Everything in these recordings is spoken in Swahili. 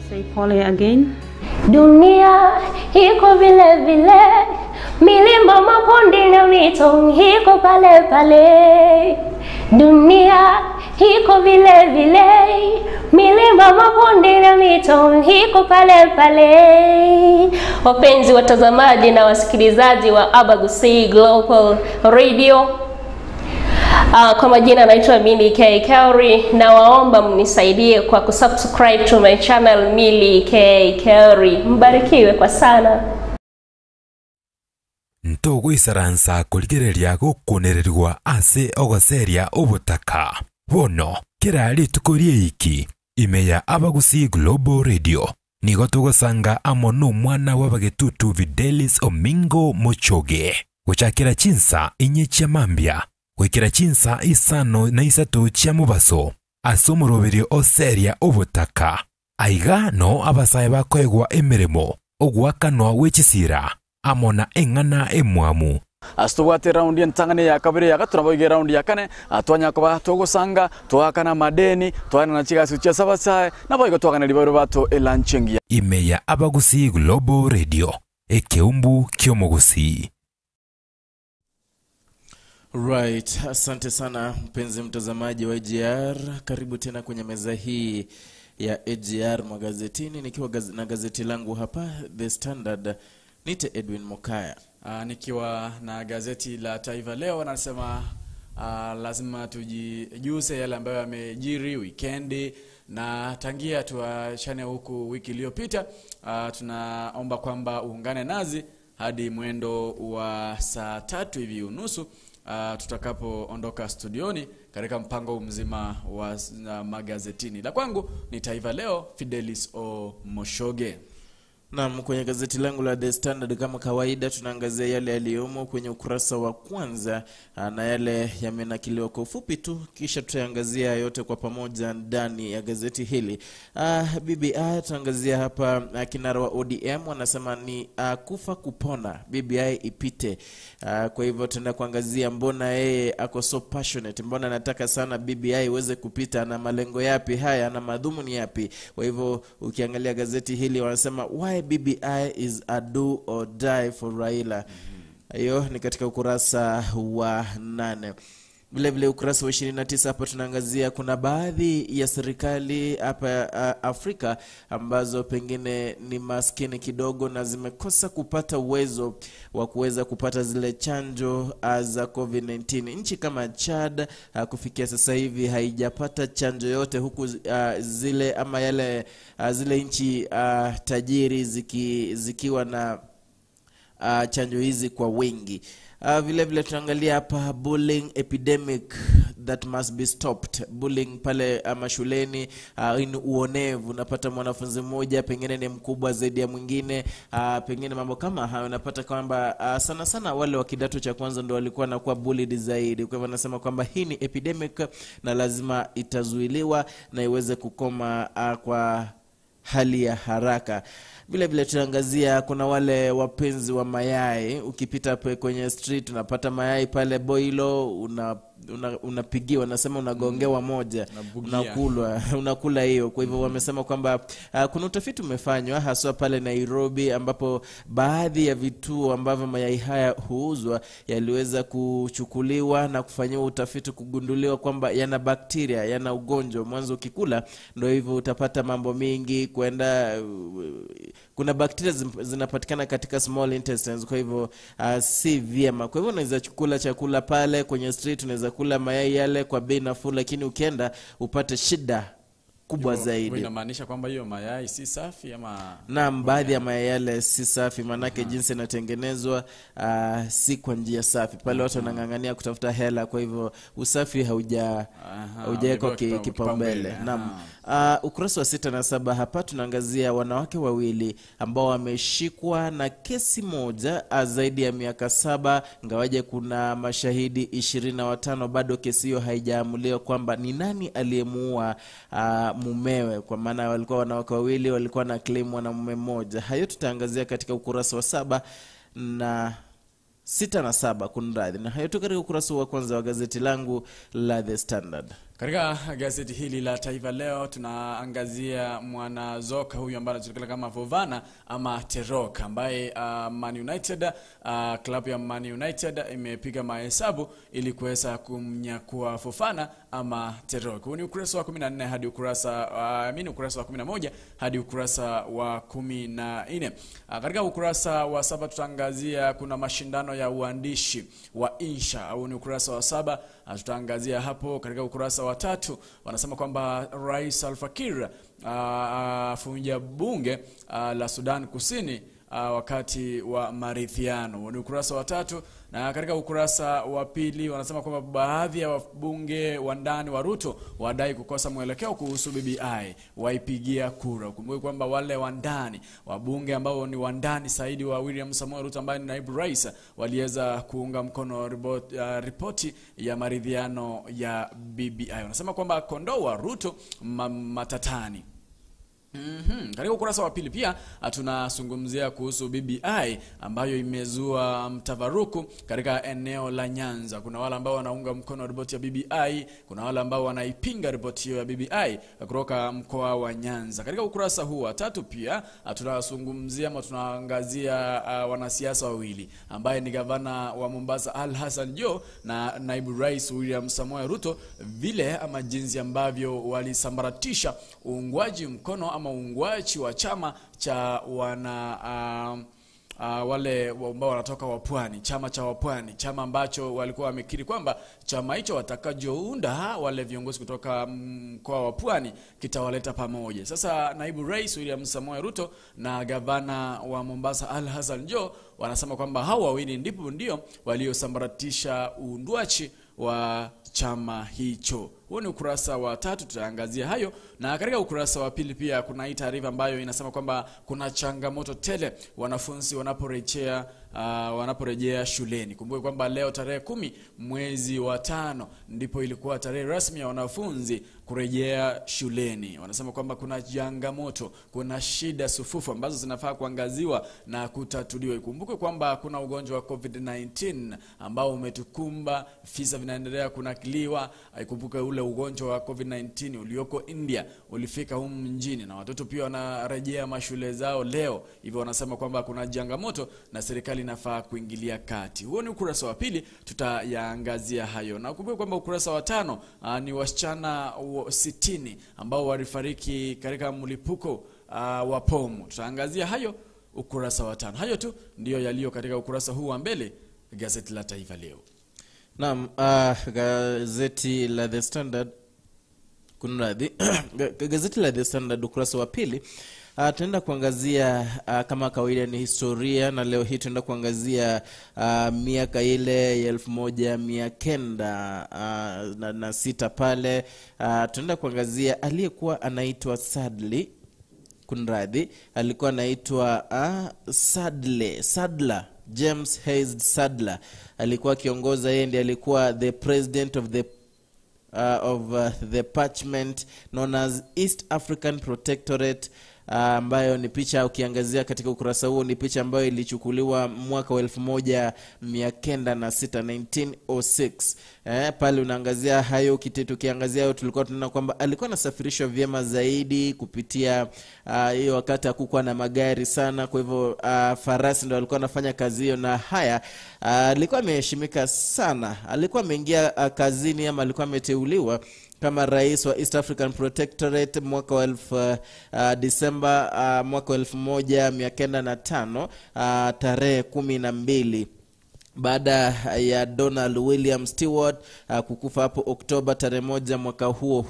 Say pole again. Dunia iko vile vile, milima mabonde na mito iko pale pale. Dunia iko vile vile, milima mabonde na mito iko pale pale. Wapenzi watazamaji na wasikilizaji wa Abagusii Global Radio, kwa majina naitwa Milly K. Kelly, na waomba mnisaidie kwa kusubscribe to my channel Milly K. Kelly. Mbarikiwe kwa sana. Ntugwisaransa kurigereria gukunererwa ase ogoseria ubutaka bono kirari tukorie iki imeya Abagusii Global Radio nigo tugosanga amono mwana w'abagetutu Videlis Omingo Mochoge guchakira chinsa inye chia mambia gwikira chinsa isano na isatu chia mubaso asomoroberio oseria ubutaka aiga no abasaye bakwegwa emirimo ogwakanwa wechisira amona engana emwamu astugwate round yentangane ya kabiri ya gaturabo round ya kane atwanya kuba tugusanga twakana madeni twana na chiga sucha sabasaye nabo twakana libaro bato elanchengia imeya Abagusii Global Radio ekeumbu kyomogusi. Right, asante sana mpenzi mtazamaji wa AGR, karibu tena kwenye meza hii ya AGR magazetini nikiwa na gazeti langu hapa The Standard. Nite Edwin Mokaya. Nikiwa na gazeti la Taifa Leo nasema lazima tujijuse yale ambayo yamejiri weekendi na tangia tuachane huku wiki iliyopita. Tunaomba kwamba uungane nazi hadi mwendo wa saa 3 hivi unusu tutakapoondoka studioni katika mpango mzima wa magazetini. La kwangu ni Taifa Leo, Videlis Mochoge. Naam, kwenye gazeti langu la The Standard kama kawaida tunaangazia yale yaliyomo kwenye ukurasa wa kwanza na yale yamenakiliwa kwa ufupi tu, kisha tutaangazia yote kwa pamoja ndani ya gazeti hili. BBI tunaangazia hapa kinara wa ODM wanasema ni kufa kupona BBI ipite. Kwa hivyo tunaenda kuangazia mbona yeye ako so passionate, mbona anataka sana BBI iweze kupita, na malengo yapi haya na madhumuni yapi. Kwa hivyo ukiangalia gazeti hili wanasema why BBI is a do or die for Raila. Hiyo ni katika ukurasa wa 8. Vile vile ukurasa wa 29 hapa tunaangazia kuna baadhi ya serikali hapa Afrika ambazo pengine ni maskini kidogo na zimekosa kupata uwezo wa kuweza kupata zile chanjo za COVID-19. Nchi kama Chad kufikia sasa hivi haijapata chanjo yote, huku zile ama yale zile nchi tajiri zikiwa na chanjo hizi kwa wingi. Vile vile tunaangalia hapa bullying epidemic that must be stopped. Bullying pale mashuleni ni uonevu. Unapata mwanafunzi mmoja pengine ni mkubwa zaidi ya mwingine, pengine mambo kama hayo. Unapata kwamba sana sana wale wa kidato cha kwanza ndio walikuwa nakuwa bullied zaidi. Kwa hivyo nasema kwamba hii ni epidemic na lazima itazuiliwa na iweze kukoma kwa hali ya haraka. Vile vile tunaangazia kuna wale wapenzi wa mayai. Ukipita kwenye street unapata mayai pale Boilo, unapigiwa, nasema unagongewa moja, unakula hiyo. Kwa hivyo wamesema kwamba kuna utafiti umefanywa haswa pale Nairobi ambapo baadhi ya vituo ambavyo mayai haya huuzwa yaliweza kuchukuliwa na kufanyiwa utafiti kugunduliwa kwamba yana bakteria, yana ugonjwa. Mwanzo ukikula ndio hivyo utapata mambo mingi kwenda, kuna bakteria zinapatikana katika small intestines. Kwa hivyo si vyema. Kwa hivyo unaweza chukula chakula pale kwenye street, unaweza kula mayai yale kwa bei nafuu, lakini ukienda upate shida kubwa zaidi. Inamaanisha kwamba hiyo mayai si safi ama? Naam, baadhi ya mayai yale si safi, manake jinsi inatengenezwa si kwa njia safi. Pale watu wanang'ang'ania kutafuta hela, kwa hivyo usafi haujawekwa kipaumbele. Naam. Ukurasa wa 6 na 7 hapa tunaangazia wanawake wawili ambao wameshikwa na kesi moja zaidi ya miaka 7, ngawaje kuna mashahidi 25. Bado kesi hiyo haijaamuliwa kwamba ni nani aliyemuua mumewe, kwa maana walikuwa wanawake wawili, walikuwa na claim na mume mmoja. Hayo tutaangazia katika ukurasa wa 7 na 6 na 7 kunradhi. Na hayo tu katika ukurasa wa kwanza wa gazeti langu la The Standard. Katika gazeti hili la Taifa Leo tunaangazia mwanazoka huyu ambaye anajulikana kama Fofana ama Terok, ambaye Man United, klabu ya Man United imepiga mahesabu ili kuweza kumnyakua Fofana ama Terok. Huu ni ukurasa wa 14 hadi ukurasa wa 11 hadi ukurasa wa 14. Katika ukurasa wa 7 tutaangazia kuna mashindano ya uandishi wa insha, au ni ukurasa wa 7 tutaangazia hapo. Katika ukurasa wa 3 wanasema kwamba Rais Salva Kiir afunja bunge la Sudan Kusini wakati wa maridhiano. Ni ukurasa wa 3. Na katika ukurasa wa 2 wanasema kwamba baadhi ya wabunge wa ndani wa Ruto wadai kukosa mwelekeo kuhusu BBI, waipigia kura. Kumbuke kwamba wale wa ndani, wabunge ambao ni wa ndani zaidi wa William Samoei Ruto ambaye ni naibu rais, waliweza kuunga mkono ripoti ya maridhiano ya BBI. Wanasema kwamba kondoo wa Ruto matatani. Katika ukurasa wa 2 pia tunazungumzia kuhusu BBI ambayo imezua mtafaruku katika eneo la Nyanza. Kuna wale ambao wanaunga mkono ripoti ya BBI, kuna wale ambao wanaipinga ripoti hiyo ya BBI kutoka mkoa wa Nyanza. Katika ukurasa huu wa 3 pia tunazungumzia ama tunaangazia wanasiasa wawili, ambaye ni gavana wa Mombasa Al Hassan Joho na naibu rais William Samoei Ruto, vile ama jinsi ambavyo walisambaratisha uungwaji mkono ama uungwaji wa chama cha wale ambao wanatoka Wapwani, chama cha Wapwani, chama ambacho walikuwa wamekiri kwamba chama hicho watakajounda wale viongozi kutoka mkoa wa Pwani kitawaleta pamoja. Sasa naibu rais William Samoei Ruto na gavana wa Mombasa Al Hassan Joho wanasema kwamba hao wawili ndio waliosambaratisha uundwaji wa chama hicho. Huo ni ukurasa wa 3, tutaangazia hayo. Na katika ukurasa wa 2 pia kuna hii taarifa ambayo inasema kwamba kuna changamoto tele wanafunzi wanaporejea shuleni. Kumbuke kwamba leo tarehe 10 mwezi wa 5 ndipo ilikuwa tarehe rasmi ya wanafunzi kurejea shuleni. Wanasema kwamba kuna changamoto, kuna shida sufufu ambazo zinafaa kuangaziwa na kutatuliwa. Ikumbuke kwamba kuna ugonjwa wa COVID-19 ambao umetukumba, visa vinaendelea kunakiliwa. Ikumbuke ule ugonjwa wa COVID-19 ulioko India ulifika humu mjini na watoto pia wanarejea mashule zao leo. Hivyo wanasema kwamba kuna changamoto na serikali inafaa kuingilia kati. Huo ni ukurasa wa 2, tutayaangazia hayo. Na kumbuka kwamba ukurasa wa 5 ni wasichana 60 ambao walifariki katika mlipuko wa bomu. Tutaangazia hayo ukurasa wa 5. Hayo tu ndio yaliyo katika ukurasa huu wa mbele gazeti la Taifa Leo. Naam, gazeti la The Standard gazeti la The Standard ukurasa wa 2 tunaenda kuangazia kama kawaida ni historia, na leo hii tunaenda kuangazia miaka ile ya 1906 pale. Tunaenda kuangazia aliyekuwa anaitwa alikuwa anaitwa Sadler, James Hayes Sadler. Alikuwa kiongoza, yeye ndiye alikuwa the president of the parchment known as East African Protectorate, ambayo ni picha ukiangazia katika ukurasa huo ni picha ambayo ilichukuliwa mwaka wa 1906 pale unaangazia hayo kitu. Ukiangazia hayo tulikuwa tunaona kwamba alikuwa anasafirishwa vyema zaidi kupitia hiyo wakati hakukuwa na magari sana, kwa hivyo farasi ndio alikuwa anafanya kazi hiyo. Na haya alikuwa ameheshimika sana, alikuwa ameingia kazini ama alikuwa ameteuliwa kama rais wa East African Protectorate mwaka wa Disemba mwaka 1905 tarehe 12 baada ya Donald William Stewart kukufa hapo Oktoba tarehe 1 mwaka huo.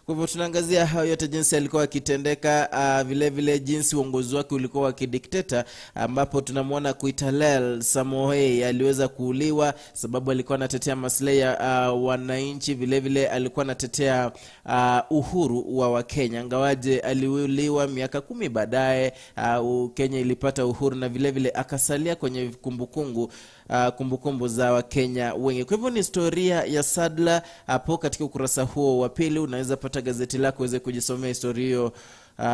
Kwa hivyo tunaangazia hayo yote, jinsi alikuwa akitendeka, vile vile jinsi uongozi wake ulikuwa wa kidikteta, ambapo tunamwona Kuitalel Samoei aliweza kuuliwa sababu alikuwa anatetea maslahi ya wananchi. Vile vile alikuwa anatetea uhuru wa Wakenya, ngawaje aliuliwa miaka 10 baadaye Kenya ilipata uhuru, na vile vile akasalia kwenye kumbukumbu za Wakenya wengi. Kwa hivyo ni historia ya Sadler hapo katika ukurasa huo wa 2. Unaweza pata gazeti lako uweze kujisomea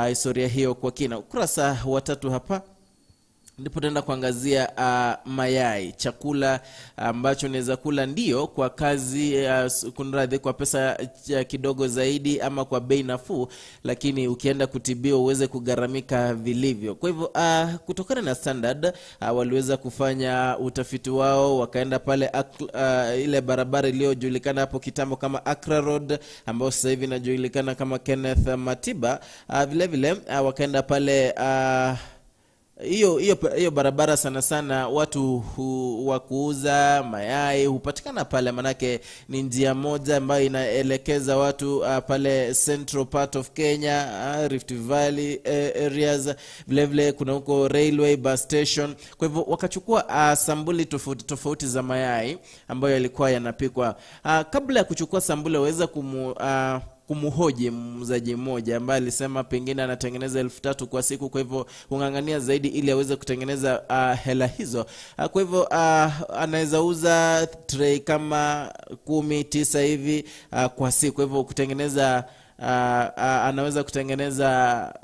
historia hiyo kwa kina. Ukurasa wa 3 hapa ndipo tutaenda kuangazia mayai, chakula ambacho unaweza kula ndio kwa kazi kunradhi kwa pesa kidogo zaidi ama kwa bei nafuu, lakini ukienda kutibiwa uweze kugaramika vilivyo. Kwa hivyo kutokana na Standard waliweza kufanya utafiti wao, wakaenda pale ile barabara iliyojulikana hapo kitambo kama Accra Road ambayo sasa hivi inajulikana kama Kenneth Matiba. Vile vile wakaenda pale hiyo barabara sana sana watu wa kuuza mayai hupatikana pale, manake ni njia moja ambayo inaelekeza watu pale Central part of Kenya, Rift Valley areas, vile vile kuna huko railway bus station. Kwa hivyo wakachukua sampuli tofauti za mayai ambayo yalikuwa yanapikwa. Kabla ya kuchukua sampuli waweza kumuhoji muuzaji mmoja ambaye alisema pengine anatengeneza 3,000 kwa siku, kwa hivyo ungangania zaidi ili aweze kutengeneza hela hizo. Kwa hivyo anaweza uza tray kama 19 hivi kwa siku. Kwa hivyo kutengeneza anaweza kutengeneza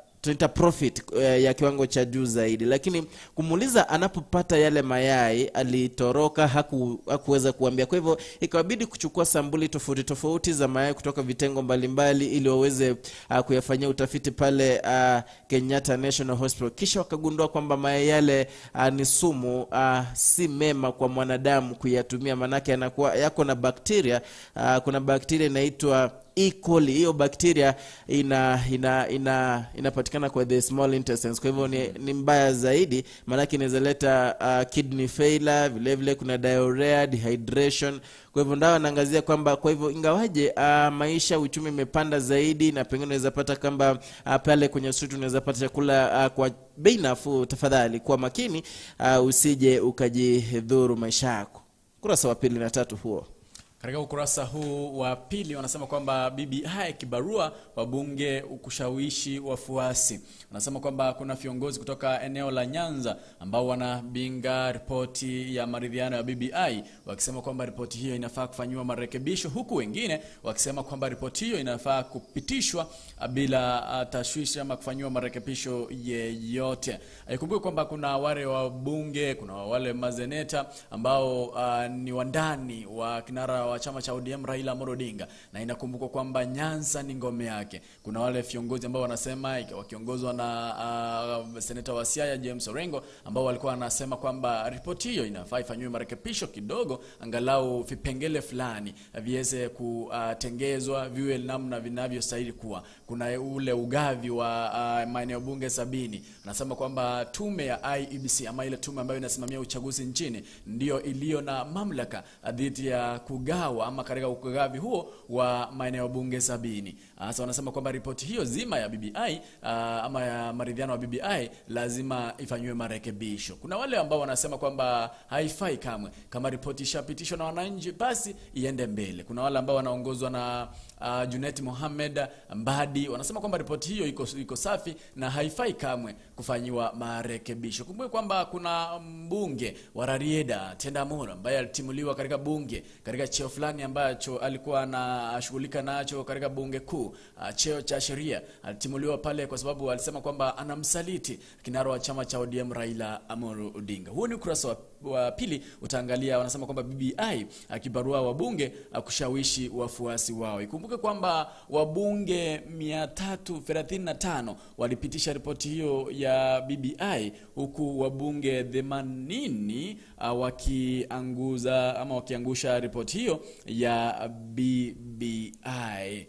profit ya kiwango cha juu zaidi. Lakini kumuuliza anapopata yale mayai alitoroka, hakuweza kuambia. Kwa hivyo ikabidi kuchukua sampuli tofauti za mayai kutoka vitengo mbalimbali ili waweze kuyafanyia utafiti pale Kenyatta National Hospital. Kisha wakagundua kwamba mayai yale ni sumu, si mema kwa mwanadamu kuyatumia, manake yanakuwa yako na bakteria. Kuna bakteria inaitwa E. coli. Hiyo bakteria inapatikana kwa the small intestines. Kwa hivyo ni mbaya zaidi, manake inaweza leta kidney failure, vile vile kuna diarrhea, dehydration. Kwa hivyo ndawa naangazia kwamba kwa hivyo ingawaje maisha uchumi imepanda zaidi na pengine unaweza pata kwamba pale kwenye street unaweza pata chakula kwa bei nafuu, tafadhali kuwa makini usije ukajidhuru maisha yako. Kurasa wa 2 na 3 huo. Katika ukurasa huu wa pili wanasema kwamba BBI kibarua wabunge kushawishi wafuasi. Wanasema kwamba kuna viongozi kutoka eneo la Nyanza ambao wanabinga ripoti ya maridhiano ya BBI, wakisema kwamba ripoti hiyo inafaa kufanywa marekebisho, huku wengine wakisema kwamba ripoti hiyo inafaa kupitishwa bila tashwishi ama kufanywa marekebisho yeyote. Ikumbuke kwamba kuna wale wabunge, kuna wale mazeneta ambao ni wandani wa kinara wa chama cha ODM Raila Amolo Odinga, na inakumbuka kwamba Nyanza ni ngome yake. Kuna wale viongozi ambao wanasema wakiongozwa na seneta wa Siaya James Orengo ambao walikuwa wanasema kwamba ripoti hiyo inafaa ifanywe marekebisho kidogo, angalau vipengele fulani viweze kutengezwa viwe namna vinavyostahili kuwa. Kuna ule ugavi wa maeneo bunge 70. Anasema kwamba tume ya IEBC ama ile tume ambayo inasimamia uchaguzi nchini ndio iliyo na mamlaka dhidi ya kugawa ama katika ugavi huo wa maeneo bunge 70. Sasa wanasema kwamba ripoti hiyo zima ya BBI ama ya maridhiano wa BBI lazima ifanywe marekebisho. Kuna wale ambao wanasema kwamba haifai kamwe, kama ripoti ishapitishwa na wananchi basi iende mbele. Kuna wale ambao wanaongozwa na Junet Mohamed Mbadi, wanasema kwamba ripoti hiyo iko safi na haifai kamwe kufanywa marekebisho. Kumbuke kwamba kuna mbunge wa Rarieda Tendamura ambaye alitimuliwa katika bunge katika cheo fulani ambacho alikuwa anashughulika nacho katika bunge kuu, cheo cha sheria. Alitimuliwa pale kwa sababu alisema kwamba anamsaliti kinara wa chama cha ODM Raila Amolo Odinga. Huo ni ukurasa wa pili. Utaangalia wanasema kwamba BBI akibarua wabunge kushawishi wafuasi wao. Ikumbuke kwamba wabunge 335 walipitisha ripoti hiyo ya BBI, huku wabunge 80 wakiangusha ripoti hiyo ya BBI.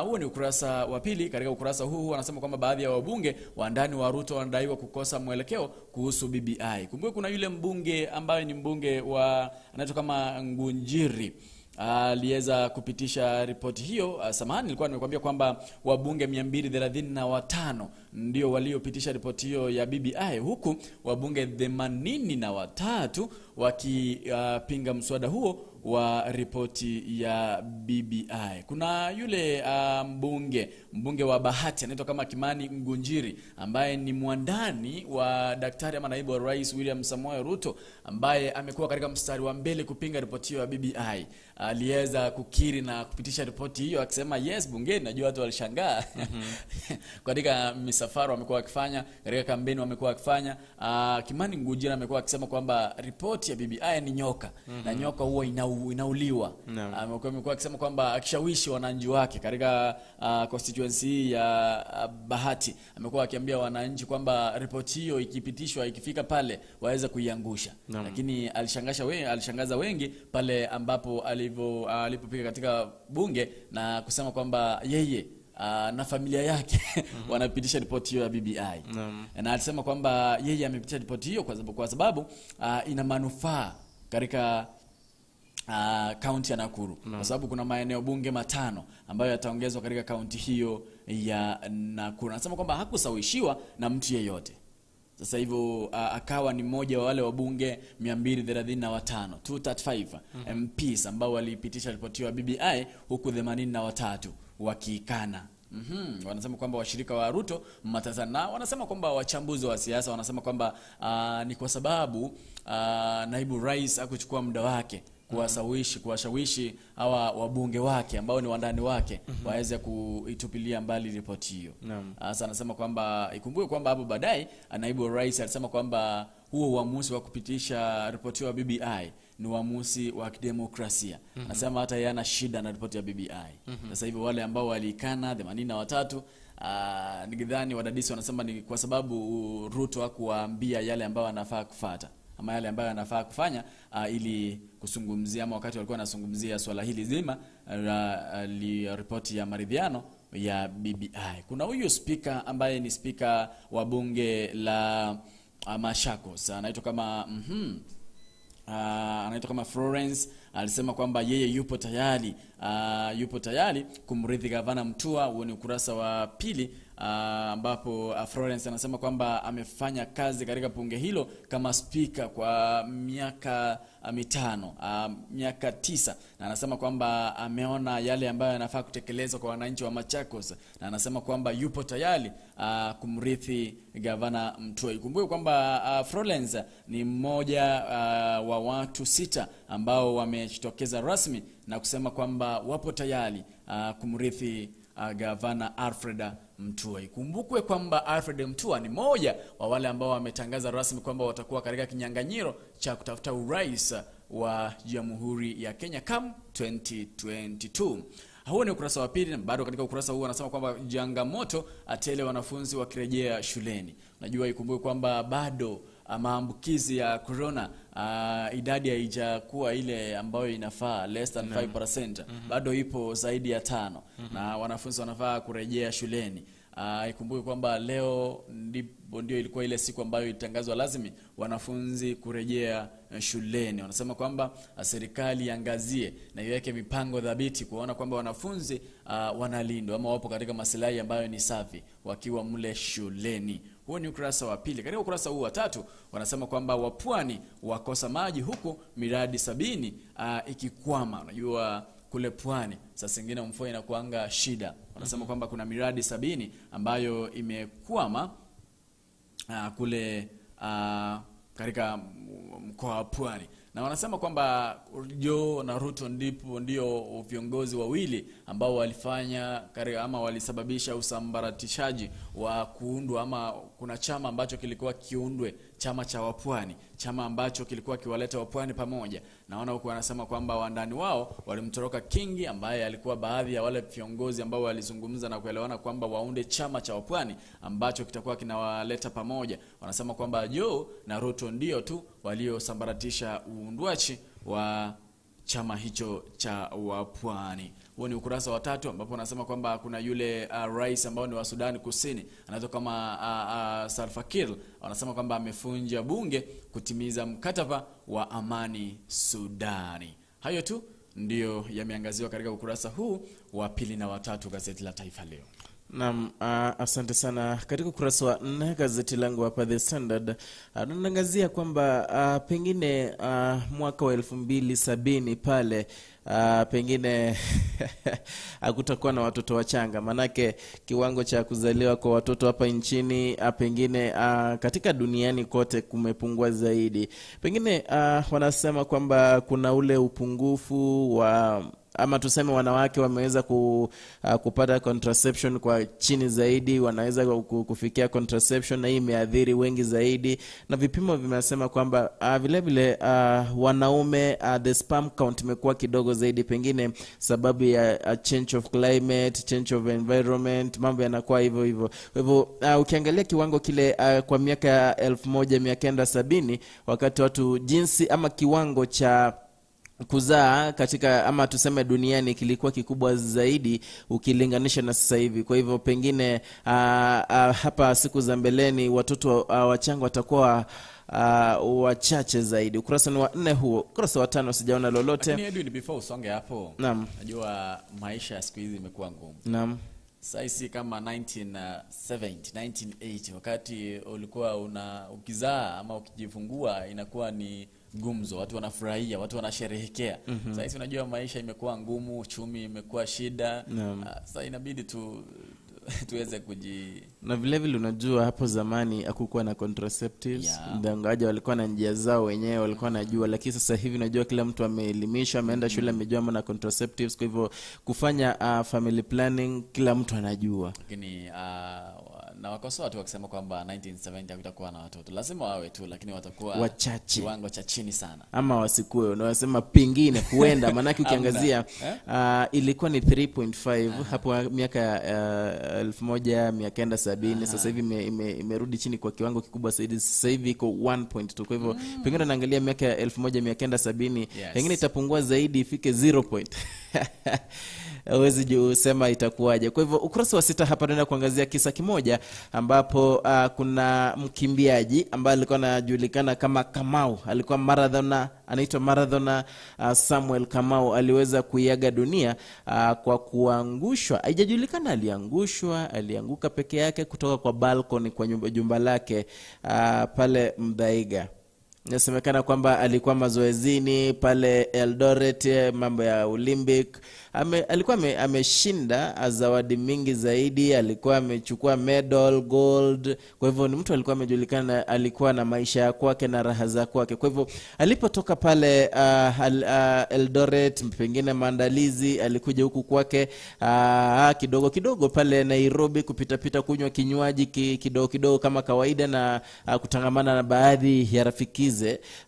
Huo ni ukurasa wa pili. Katika ukurasa huu wanasema kwamba baadhi ya wabunge wandani wa Ruto wanadaiwa kukosa mwelekeo kuhusu BBI. Kumbuka kuna yule mbunge ambaye ni mbunge wa anaitwa kama Ngunjiri aliweza kupitisha ripoti hiyo. Samahani, nilikuwa nimekuambia kwamba wabunge 235 ndio waliopitisha ripoti hiyo ya BBI, huku wabunge 83 wakipinga mswada huo wa ripoti ya BBI. Kuna yule mbunge wa Bahati anaitwa kama Kimani Ngunjiri, ambaye ni mwandani wa daktari ama naibu wa rais William Samoei Ruto, ambaye amekuwa katika mstari wa mbele kupinga ripoti hiyo ya BBI. Aliweza kukiri na kupitisha ripoti hiyo akisema yes bungeni. Najua watu walishangaa. Katika misafara wamekuwa wakifanya, katika kampeni wamekuwa wakifanya. Kimani Ngunjiri amekuwa akisema kwamba ripoti ya BBI ni nyoka, na nyoka huwa inauliwa. Amekuwa akisema kwamba akishawishi wananchi wake katika constituency ya Bahati, amekuwa akiambia wananchi kwamba ripoti hiyo ikipitishwa, ikifika pale waweza kuiangusha. Lakini alishangaza wengi pale ambapo alipopika katika bunge na kusema kwamba yeye na familia yake wanapitisha ripoti hiyo ya BBI. Na alisema kwamba yeye amepitisha ripoti hiyo kwa sababu ina manufaa katika kaunti ya Nakuru. Kwa sababu kuna maeneo bunge 5 ambayo yataongezwa katika kaunti hiyo ya Nakuru. Anasema kwamba hakusawishiwa na mtu yeyote. Sasa hivyo akawa ni mmoja wa wale wabunge 235 MPs ambao walipitisha ripoti ya BBI, huku 83 wakikana. Wanasema kwamba washirika wa Ruto mmatazana, wanasema kwamba wachambuzi wa siasa wanasema kwamba ni kwa sababu naibu rais hakuchukua muda wake kuwashawishi hawa wabunge wake ambao ni wandani wake waweze kuitupilia mbali ripoti hiyo. Sasa anasema kwamba ikumbuke kwamba hapo baadaye naibu rais alisema kwamba huo uamuzi wa kupitisha ripoti hiyo ya BBI ni uamuzi wa kidemokrasia. Anasema hata yeye ana shida na ripoti ya BBI. Sasa hivi wale ambao walikana 83 nikidhani wadadisi wanasema ni kwa sababu Ruto hakuwaambia yale ambayo anafaa kufuata ama yale ambayo anafaa kufanya ili kusungumzia, ama wakati walikuwa wanazungumzia swala hili zima la ripoti ya maridhiano ya BBI. Kuna huyu speaker ambaye ni speaker wa bunge la Machakos, anaitwa kama Florence. Alisema kwamba yeye yupo tayari kumrithi gavana Mutua. Huo ni ukurasa wa 2 ambapo Florence anasema kwamba amefanya kazi katika bunge hilo kama speaker kwa miaka 9, na anasema kwamba ameona yale ambayo yanafaa kutekelezwa kwa wananchi wa Machakos, na anasema kwamba yupo tayari kumrithi gavana Mutua. Ikumbuke kwamba Florence ni mmoja wa watu 6 ambao wamejitokeza rasmi na kusema kwamba wapo tayari kumrithi gavana Alfred Mutua. Ikumbukwe kwamba Alfred Mutua ni moja wa wale ambao wametangaza rasmi kwamba watakuwa katika kinyang'anyiro cha kutafuta urais wa Jamhuri ya Kenya come 2022. Huo ni ukurasa wa 2, na bado katika ukurasa huu wanasema kwamba changamoto atele wanafunzi wakirejea shuleni. Unajua, ikumbuke kwamba bado maambukizi ya corona idadi haijakuwa ile ambayo inafaa, less than 5%. Bado ipo zaidi ya 5 na wanafunzi wanafaa kurejea shuleni. Ikumbuke kwamba leo ndio ilikuwa ile siku ambayo ilitangazwa lazimi wanafunzi kurejea shuleni. Wanasema kwamba serikali iangazie na iweke mipango dhabiti kuona kwamba wanafunzi wanalindwa ama wapo katika maslahi ambayo ni safi wakiwa mle shuleni. Huo ni ukurasa wa 2. Katika ukurasa huu wa 3 wanasema kwamba wapwani wakosa maji huku miradi 70 ikikwama. Unajua kule pwani saa zingine mvua inakuanga shida. Wanasema kwamba kuna miradi 70 ambayo imekwama kule katika mkoa wa Pwani. Na wanasema kwamba Joe na Ruto ndio viongozi wawili ambao walifanya ama walisababisha usambaratishaji wa kuundwa, ama kuna chama ambacho kilikuwa kiundwe, chama cha Wapwani, chama ambacho kilikuwa kiwaleta Wapwani pamoja. Naona huko wanasema kwamba wandani wao walimtoroka Kingi, ambaye alikuwa baadhi ya wale viongozi ambao walizungumza na kuelewana kwamba waunde chama cha Wapwani ambacho kitakuwa kinawaleta pamoja. Wanasema kwamba Joe na Ruto ndio tu waliosambaratisha uundwaji wa chama hicho cha Wapwani. Huo ni ukurasa wa 3 ambapo wanasema kwamba kuna yule rais ambao ni wa Sudan Kusini anaitwa kama Salva Kiir. Wanasema kwamba amefunja bunge kutimiza mkataba wa amani Sudani. Hayo tu ndio yameangaziwa katika ukurasa huu wa 2 na wa 3 gazeti la Taifa Leo. Naam, asante sana. Katika ukurasa wa 4 gazeti langu hapa The Standard tunaangazia kwamba pengine mwaka wa 2070 pale pengine hakutakuwa na watoto wachanga, manake kiwango cha kuzaliwa kwa watoto hapa nchini pengine katika duniani kote kumepungua zaidi. Pengine wanasema kwamba kuna ule upungufu wa ama tuseme wanawake wameweza kupata contraception kwa chini zaidi, wanaweza kufikia contraception na hii imeathiri wengi zaidi, na vipimo vimesema kwamba vile vile wanaume the sperm count imekuwa kidogo zaidi, pengine sababu ya change of climate, change of environment, mambo yanakuwa hivyo hivyo. Kwa hivyo ukiangalia kiwango kile kwa miaka 1970 wakati watu jinsi ama kiwango cha kuzaa katika ama tuseme duniani kilikuwa kikubwa zaidi ukilinganisha na sasa hivi. Kwa hivyo pengine hapa siku za mbeleni watoto wachanga watakuwa wachache zaidi. Ukurasa wa 4 huo. Ukurasa wa 5 sijaona lolote. Lakini Edwin, before usonge hapo, naam, najua maisha ya siku hizi imekuwa ngumu. Naam. Sasa kama 1970, 1980 wakati ulikuwa ukizaa ama ukijifungua inakuwa ni gumzo, watu wanafurahia, watu wanasherehekea. Sasa unajua maisha imekuwa ngumu, uchumi imekuwa shida. Sasa inabidi tuweze na vile vile unajua hapo zamani hakukuwa na contraceptives, ndangaja walikuwa na njia zao wenyewe, walikuwa najua, lakini sasa hivi unajua kila mtu ameelimishwa, ameenda shule, amejua na contraceptives, kwa hivyo kufanya family planning kila mtu anajua. Lakini na wakosoa watu wakisema kwamba 1970 hakutakuwa na watoto. Lazima wawe tu, lakini watakuwa wachache, kiwango cha chini sana. Ama wasikue, unasema pengine huenda, manaki ukiangazia ilikuwa ni 3.5 hapo miaka 1970. Sasa hivi imerudi chini kwa kiwango kikubwa zaidi. Sasa hivi iko 1.2. Kwa hivyo pengine naangalia miaka 1970 pengine itapungua zaidi ifike 0. Hawezi kusema itakuwaje. Kwa hivyo ukurasa wa 6 hapa tunaenda kuangazia kisa kimoja ambapo kuna mkimbiaji ambaye alikuwa anajulikana kama Kamau, alikuwa anaitwa marathona Samuel Kamau, aliweza kuiaga dunia kwa kuangushwa. Haijajulikana alianguka peke yake kutoka kwa balcony kwa jumba lake pale Mdaiga. Inasemekana kwamba alikuwa mazoezini pale Eldoret, mambo ya Olympic. Alikuwa ameshinda zawadi mingi zaidi, alikuwa amechukua medal gold. Kwa hivyo ni mtu alikuwa amejulikana, alikuwa na maisha ya kwake na raha za kwake. Kwa hivyo alipotoka pale Eldoret, pengine maandalizi, alikuja huku kwake kidogo kidogo pale Nairobi kupita kunywa kinywaji kidogo kidogo kama kawaida, na kutangamana na baadhi ya rafikize.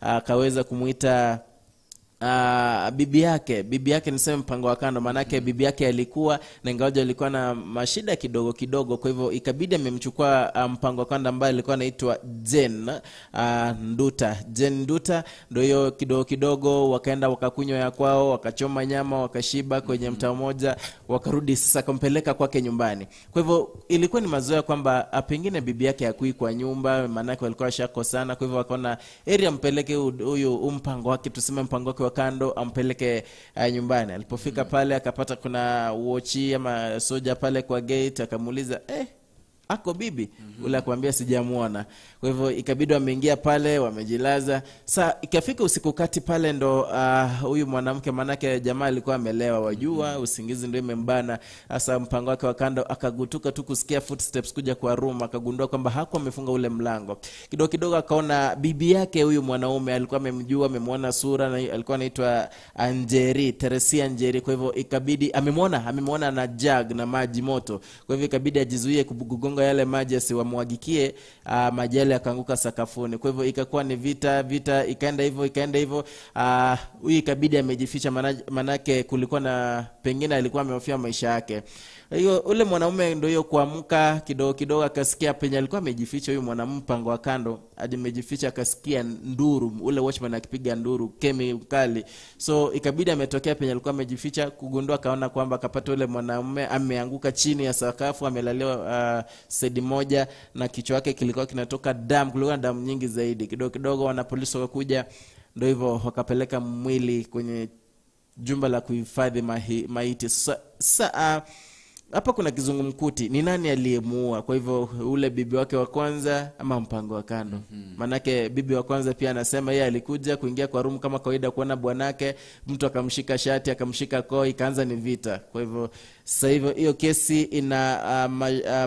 Akaweza kumuita bibi yake niseme mpango wa kando, manake bibi yake alikuwa na ingawaje alikuwa na mashida kidogo kidogo. Kwa hivyo ikabidi amemchukua mpango wa kando ambaye alikuwa anaitwa Jen Nduta. Ndio hiyo kidogo kidogo wakaenda wakakunywa ya kwao, wakachoma nyama, wakashiba kwenye mtaa mmoja, wakarudi sasa kumpeleka kwake nyumbani. Kwa hivyo ilikuwa ni mazoea kwamba pengine bibi yake hakui kwa nyumba, manake walikuwa shakosana. Kwa hivyo wakaona area mpeleke huyu mpango wake, tuseme mpango wake wa kando, ampeleke nyumbani. Alipofika pale akapata kuna wochi ama soja pale kwa gate, akamuuliza ako bibi? Ule akamwambia sijamuona. Kwa hivyo ikabidi ameingia pale, wamejilaza. Sasa ikafika usiku kati pale ndo huyu mwanamke, manake jamaa alikuwa amelewa, wajua usingizi ndio imembana. Sasa mpango wake wa kando akagutuka tu kusikia footsteps kuja kwa room, akagundua kwamba hakuwa amefunga ule mlango. Kidogo kidogo akaona bibi yake huyu mwanaume, alikuwa amemjua, amemwona sura, na alikuwa anaitwa Teresia Njeri. Kwa hivyo ikabidi amemwona na jug na maji moto. Kwa hivyo ikabidi ajizuie kugonga yale maji asiwamwagikie maji yale, akaanguka sakafuni. Kwa hivyo ikakuwa ni vita ikaenda hivyo. Huyu ikabidi amejificha, manake kulikuwa na pengine alikuwa amehofia maisha yake. Hiyo ule mwanaume ndio hiyo kuamka kidogo kidogo akasikia penye alikuwa amejificha huyu mwanamume mpango wa kando, hadi amejificha akasikia nduru, ule watchman akipiga nduru kemi kali. So ikabidi ametokea penye alikuwa amejificha, kugundua kaona kwamba akapata ule mwanamume ameanguka chini ya sakafu, amelaliwa side moja na kichwa chake kilikuwa kinatoka damu, kulikuwa na damu nyingi zaidi. Kidogo kidogo wana polisi wakakuja, ndio hivyo wakapeleka mwili kwenye jumba la kuhifadhi maiti. hapa kuna kizungumkuti, ni nani aliyemuua? Kwa hivyo ule bibi wake wa kwanza ama mpango wa kando? Manake bibi wa kwanza pia anasema yeye alikuja kuingia kwa room kama kawaida kuona bwanake, mtu akamshika shati akamshika koo, ikaanza ni vita. Kwa hivyo sasa hivyo hiyo kesi ina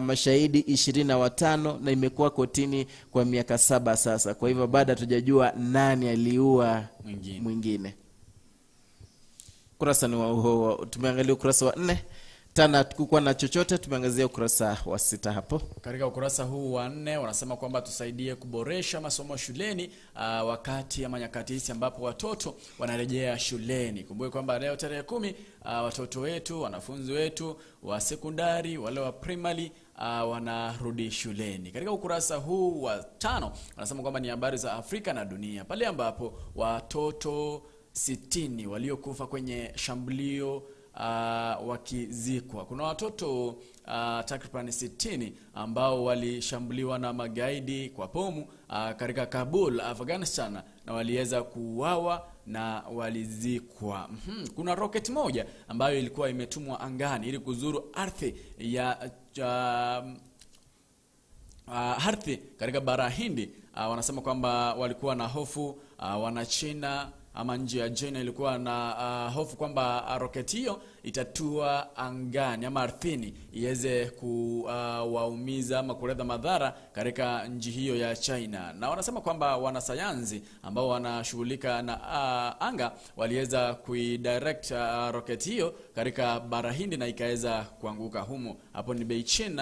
mashahidi 25 na imekuwa kotini kwa miaka 7 sasa. Kwa hivyo bado hatujajua nani aliua mwingine. Kurasa ni wa tumeangalia ukurasa wa 4. Tana tukikuwa na chochote tumeangazia ukurasa wa 6 hapo. Katika ukurasa huu wa 4 wanasema kwamba tusaidie kuboresha masomo shuleni wakati ama nyakati hizi ambapo watoto wanarejea shuleni. Kumbuke kwamba leo tarehe 10 watoto wetu, wanafunzi wetu wa sekondari, wale wa primary wanarudi shuleni. Katika ukurasa huu wa 5 wanasema kwamba ni habari za Afrika na dunia, pale ambapo watoto 60 waliokufa kwenye shambulio wakizikwa. Kuna watoto takriban 60 ambao walishambuliwa na magaidi kwa bomu katika Kabul, Afghanistan, na waliweza kuuawa na walizikwa. Kuna rocket moja ambayo ilikuwa imetumwa angani ili kuzuru ardhi ya ardhi katika bara Hindi. Wanasema kwamba walikuwa na hofu, wana China ama nje ya China ilikuwa na hofu kwamba rocket hiyo itatua angani ama ardhini iweze kuwaumiza ama kuleta madhara katika nchi hiyo ya China. Na wanasema kwamba wanasayansi ambao wanashughulika na anga waliweza kuidirect rocket hiyo katika bara Hindi na ikaweza kuanguka humo. Hapo ni Beijing,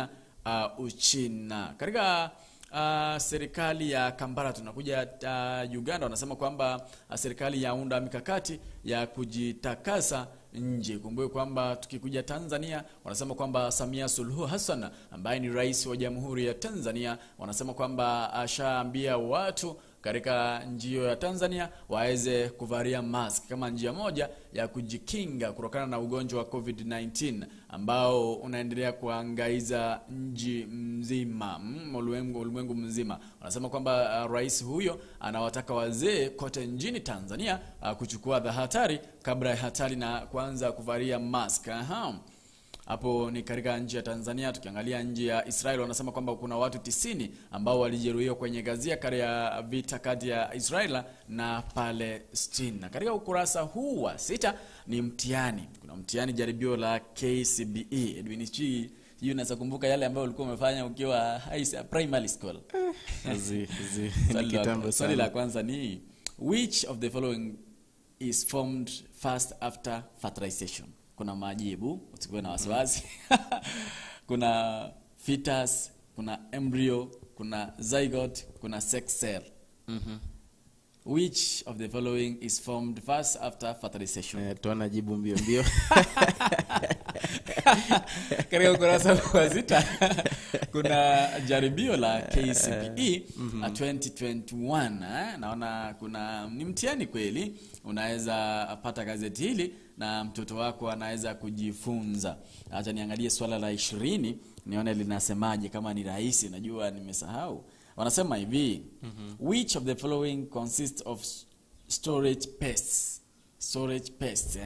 Uchina. Katika serikali ya Kampala tunakuja Uganda, wanasema kwamba serikali yaunda mikakati ya kujitakasa nje. Kumbuke kwamba tukikuja Tanzania wanasema kwamba Samia Suluhu Hassan ambaye ni rais wa Jamhuri ya Tanzania, wanasema kwamba ashaambia watu katika njio ya Tanzania waweze kuvalia mask kama njia moja ya kujikinga kutokana na ugonjwa wa COVID-19 ambao unaendelea kuangaiza nchi mzima, ulimwengu mzima. Wanasema kwamba rais huyo anawataka wazee kote nchini Tanzania kuchukua tahadhari kabla ya hatari na kuanza kuvalia mask. Hapo ni katika nchi ya Tanzania. Tukiangalia nchi ya Israel wanasema kwamba kuna watu 90 ambao walijeruhiwa kwenye gazia kati ya vita kati ya Israel na Palestina. Katika ukurasa huu wa 6 ni mtihani. Kuna mtihani jaribio la KCBE. Edwin Chi, unaweza kumbuka yale ambayo ulikuwa umefanya ukiwa primary school? Swali la kwanza ni which of the following is formed first after fertilization? Kuna majibu, usikuwe na wasiwasi. Kuna fetus, kuna embryo, kuna zygote, kuna sex cell. Which of the following is formed first after fertilization? Tuana jibu mbio mbio. Katika ukurasa wa 6 kuna jaribio la KCPE 2021. Naona kuna ni mtihani kweli. Unaweza pata gazeti hili na mtoto wako anaweza kujifunza. Acha niangalie swala la 20 nione linasemaje, kama ni rahisi. Najua nimesahau. Wanasema hivi, which of the following consists of storage pests? Storage pests.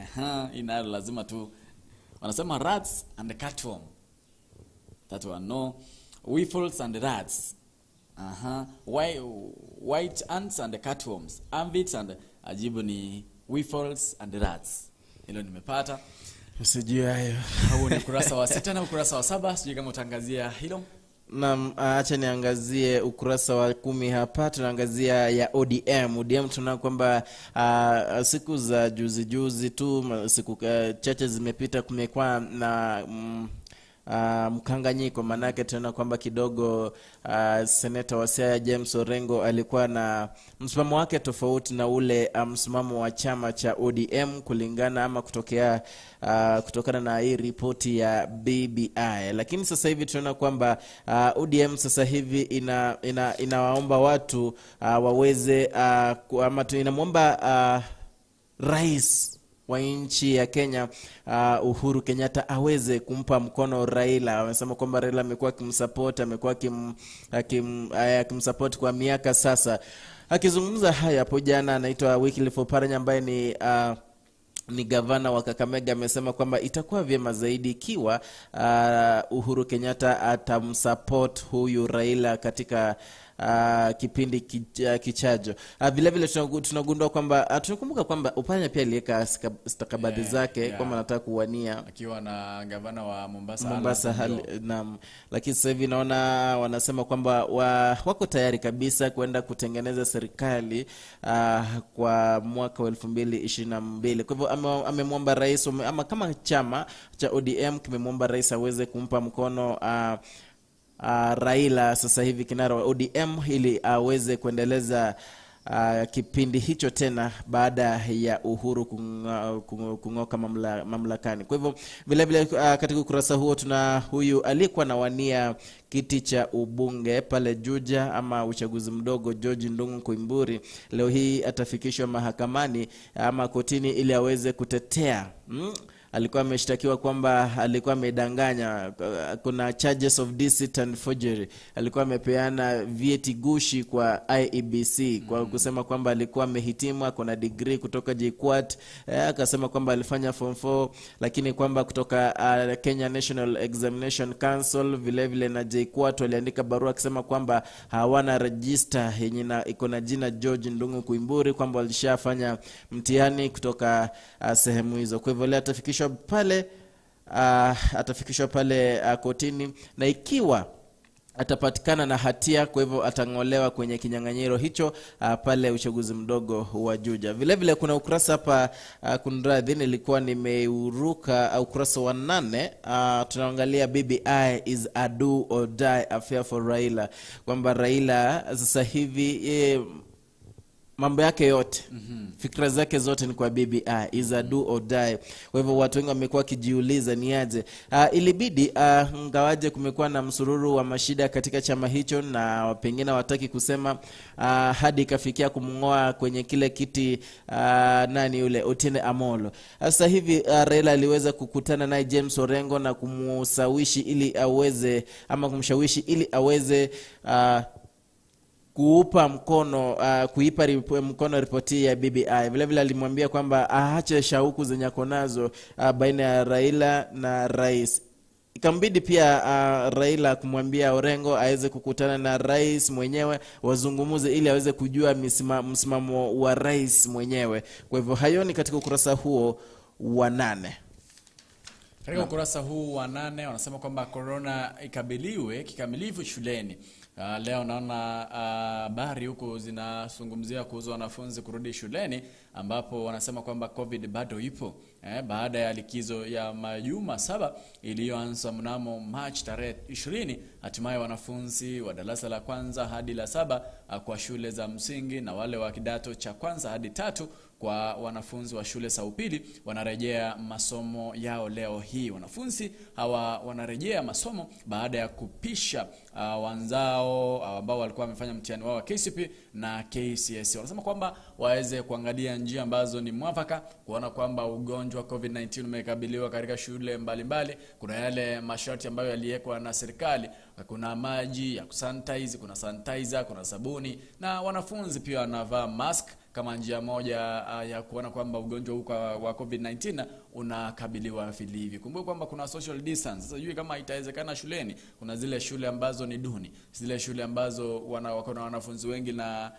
Ina lazima tu. Wanasema rats and cutworm. That one no. Weevils and rats. White ants and cutworms. Aphids and ajibu ni weevils and rats. Hilo nimepata. Usijui hayo. Hapo ni ukurasa wa 6 na ukurasa wa 7. Sijui kama utangazia hilo. Na acha niangazie ukurasa wa 10 hapa. Tunaangazia ya ODM. ODM tunaona kwamba siku za juzi tu, siku chache zimepita, kumekuwa na mkanganyiko. Manake tunaona kwamba kidogo seneta wa Siaya James Orengo alikuwa na msimamo wake tofauti na ule msimamo wa chama cha ODM kulingana ama kutokana na hii ripoti ya BBI. Lakini sasa hivi tunaona kwamba ODM sasa hivi inawaomba watu waweze ama inamwomba rais wa nchi ya Kenya Uhuru Kenyatta aweze kumpa mkono Raila. Wamesema kwamba Raila amekuwa akimsupport kwa miaka sasa. Akizungumza haya hapo jana, anaitwa Wycliffe Oparanya ambaye ni ni gavana wa Kakamega amesema kwamba itakuwa vyema zaidi ikiwa Uhuru Kenyatta atamsupport huyu Raila katika kipindi kichajo. Vile vile tunagundua kwamba tunakumbuka kwamba Oparanya pia aliweka stakabadhi zake kwamba anataka kuwania akiwa na gavana wa Mombasa lakini sasa hivi naona wanasema kwamba wako tayari kabisa kwenda kutengeneza serikali kwa mwaka wa 2022. Kwa hivyo amemwomba rais ama kama chama cha ODM kimemwomba rais aweze kumpa mkono Raila sasa hivi kinara wa ODM ili aweze kuendeleza kipindi hicho tena baada ya Uhuru kung'oka mamlakani. Kwa hivyo vile vile katika ukurasa huo tuna huyu aliyekuwa anawania kiti cha ubunge pale Juja ama uchaguzi mdogo, George Ndung'u Koimburi, leo hii atafikishwa mahakamani ama kotini ili aweze kutetea alikuwa ameshtakiwa kwamba alikuwa amedanganya. Kuna charges of deceit and forgery. Alikuwa amepeana vyeti gushi kwa IEBC kwa kusema kwamba alikuwa amehitimu, kuna degree kutoka JKUAT, akasema kwamba alifanya form 4, lakini kwamba kutoka Kenya National Examination Council vile vile na JKUAT waliandika barua akisema kwamba hawana register yenye iko na jina George Ndung'u Koimburi, kwamba walishafanya mtihani kutoka sehemu hizo. Kwa hivyo leo atafikishwa pale kotini, na ikiwa atapatikana na hatia, kwa hivyo atang'olewa kwenye kinyang'anyiro hicho pale uchaguzi mdogo wa Juja. Vile vile kuna ukurasa hapa kunradhi, nilikuwa nimeuruka ukurasa wa 8. Tunaangalia BBI is a do or die affair for Raila, kwamba Raila sasa hivi mambo yake yote, fikra zake zote ni kwa BBI, is a do or die. Kwa hivyo watu wengi wamekuwa kijiuliza ni aje. Ilibidi ngawaje kumekuwa na msururu wa mashida katika chama hicho, na pengine wataki kusema hadi ikafikia kumngoa kwenye kile kiti nani yule Otiende Amolo. Sasa hivi Raila aliweza kukutana naye James Orengo na kumshawishi ili aweze kuipa mkono ripoti ya BBI. Vile vile alimwambia kwamba aache shauku zenye ako nazo baina ya Raila na rais. Ikambidi pia Raila kumwambia Orengo aweze kukutana na rais mwenyewe wazungumuze ili aweze kujua msimamo wa rais mwenyewe. Kwa hivyo hayo ni katika ukurasa huo wa 8. Katika ukurasa huu wa 8 wanasema kwamba corona ikabiliwe kikamilifu shuleni. Leo naona habari huko zinazungumzia kuhusu wanafunzi kurudi shuleni, ambapo wanasema kwamba COVID bado ipo baada ya likizo ya majuma 7 iliyoanza mnamo March tarehe 20. Hatimaye wanafunzi wa darasa la kwanza hadi la 7 kwa shule za msingi na wale wa kidato cha kwanza hadi 3 kwa wanafunzi wa shule za upili wanarejea masomo yao leo hii. Wanafunzi hawa wanarejea masomo baada ya kupisha wanzao ambao walikuwa wamefanya mtihani wao wa KCPE na KCSE. Wanasema kwamba waweze kuangalia njia ambazo ni mwafaka kuona kwamba ugonjwa wa COVID-19 umekabiliwa katika shule mbalimbali. Kuna yale masharti ambayo yaliwekwa na serikali, kuna maji ya kusanitize, kuna sanitizer, kuna sabuni, na wanafunzi pia wanavaa mask kama njia moja ya kuona kwamba ugonjwa huu wa COVID-19 unakabiliwa vilivyo. Kumbuka kwamba kuna social distance. Sasa jui kama itawezekana shuleni. Kuna zile shule ambazo ni duni, zile shule ambazo wako na wanafunzi wengi na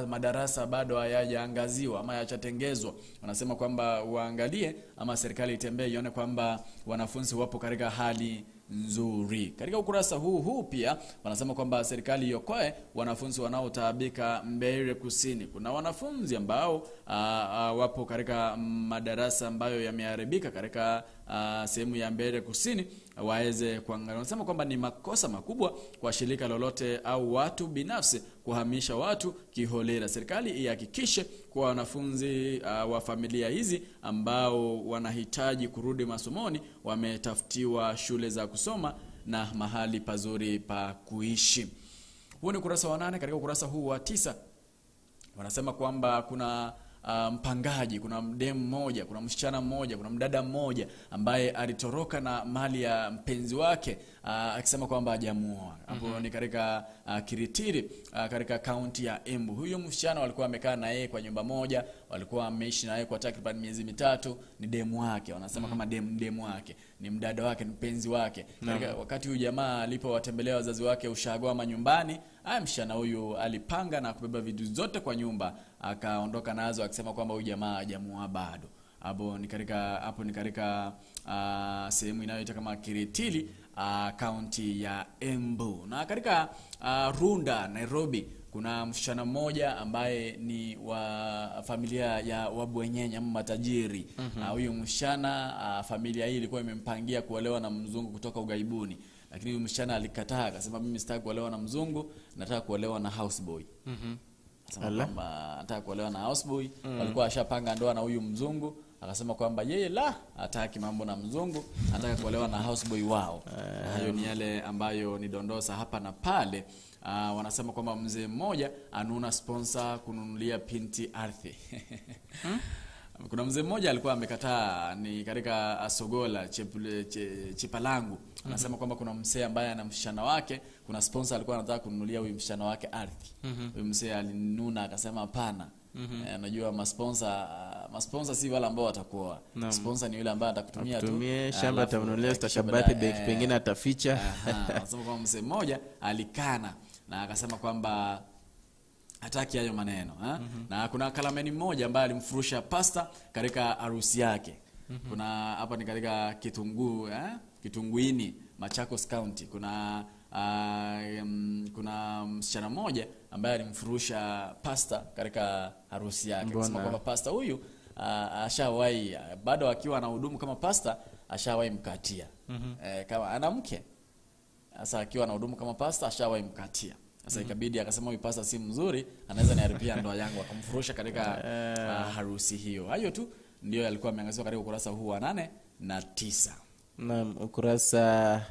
madarasa bado hayajaangaziwa ama hayajatengezwa. Wanasema kwamba waangalie ama serikali itembee ione kwamba wanafunzi wapo katika hali nzuri. Katika ukurasa huu pia wanasema kwamba serikali iokoe wanafunzi wanaotaabika Mbeere Kusini. Kuna wanafunzi ambao wapo katika madarasa ambayo yameharibika katika sehemu ya Mbeere Kusini, waweze kuangalia. Wanasema kwamba ni makosa makubwa kwa shirika lolote au watu binafsi kuhamisha watu kiholela. Serikali ihakikishe kwa wanafunzi wa familia hizi ambao wanahitaji kurudi masomoni wametafutiwa shule za kusoma na mahali pazuri pa kuishi. Huu ni ukurasa wa 8. Katika ukurasa huu wa 9 wanasema kwamba kuna mpangaji, kuna mdemu mmoja, kuna msichana mmoja, kuna mdada mmoja ambaye alitoroka na mali ya mpenzi wake akisema kwamba hajamuoa. Hapo ni katika Kiritiri katika kaunti ya Embu. Huyo msichana walikuwa wamekaa na yeye kwa nyumba moja, walikuwa wameishi naye kwa takriban miezi mitatu, ni demu wake. Wanasema kama demu wake, ni mdada wake, ni mpenzi wake. Wakati huyu jamaa alipowatembelea wazazi wake ushago ama nyumbani, msichana huyu alipanga na kubeba vitu zote kwa nyumba, akaondoka nazo akisema kwamba huyu jamaa hajamuoa bado. Hapo ni katika sehemu inayoitwa kama Kiritili, kaunti ya Embu. Na katika Runda, Nairobi, kuna msichana mmoja ambaye ni wa familia ya wabwenyenye ama matajiri. Huyu msichana, familia hii ilikuwa imempangia kuolewa na mzungu kutoka ugaibuni, lakini huyu msichana alikataa, akasema mimi sitaki kuolewa na mzungu, nataka kuolewa na houseboy. Akasema kwamba nataka kuolewa na houseboy. Walikuwa washapanga ndoa na huyu mzungu, akasema kwamba yeye hataki mambo na mzungu, anataka kuolewa na houseboy wao. Hayo ni yale ambayo ni dondosa hapa na pale. Wanasema kwamba mzee mmoja anuna sponsor kununulia pinti ardhi. Kuna mzee mmoja alikuwa amekataa, ni katika Sogola Chipalangu. Anasema kwamba kuna mzee ambaye ana msichana wake, kuna sponsor alikuwa anataka kununulia huyu msichana wake ardhi. Huyu mzee alinuna akasema hapana. Najua masponsor si wale ambao watakuoa. Sponsor ni yule ambaye atakutumia tu shamba, atanunulia stakabadhi, pengine ataficha. Anasema kwamba mzee mmoja alikana na akasema kwamba hataki hayo maneno. Na kuna kalameni mmoja ambaye alimfurusha pasta katika harusi yake. Kuna hapa ni katika Kitunguini, Machakos County. Kuna msichana mmoja ambaye alimfurusha pasta katika harusi yake. Anasema kwamba pasta huyu ashawahi, bado akiwa anahudumu kama pasta, ashawahi mkatia. Kama ana mke, sasa akiwa anahudumu kama pasta ashawahi mkatia. Sasa ikabidi akasema huyu pasta si mzuri, anaweza niharibia ndoa yangu, akamfurusha katika harusi hiyo. Hayo tu ndio yalikuwa yameangaziwa katika ukurasa huu wa 8 na 9. Naam, ukurasa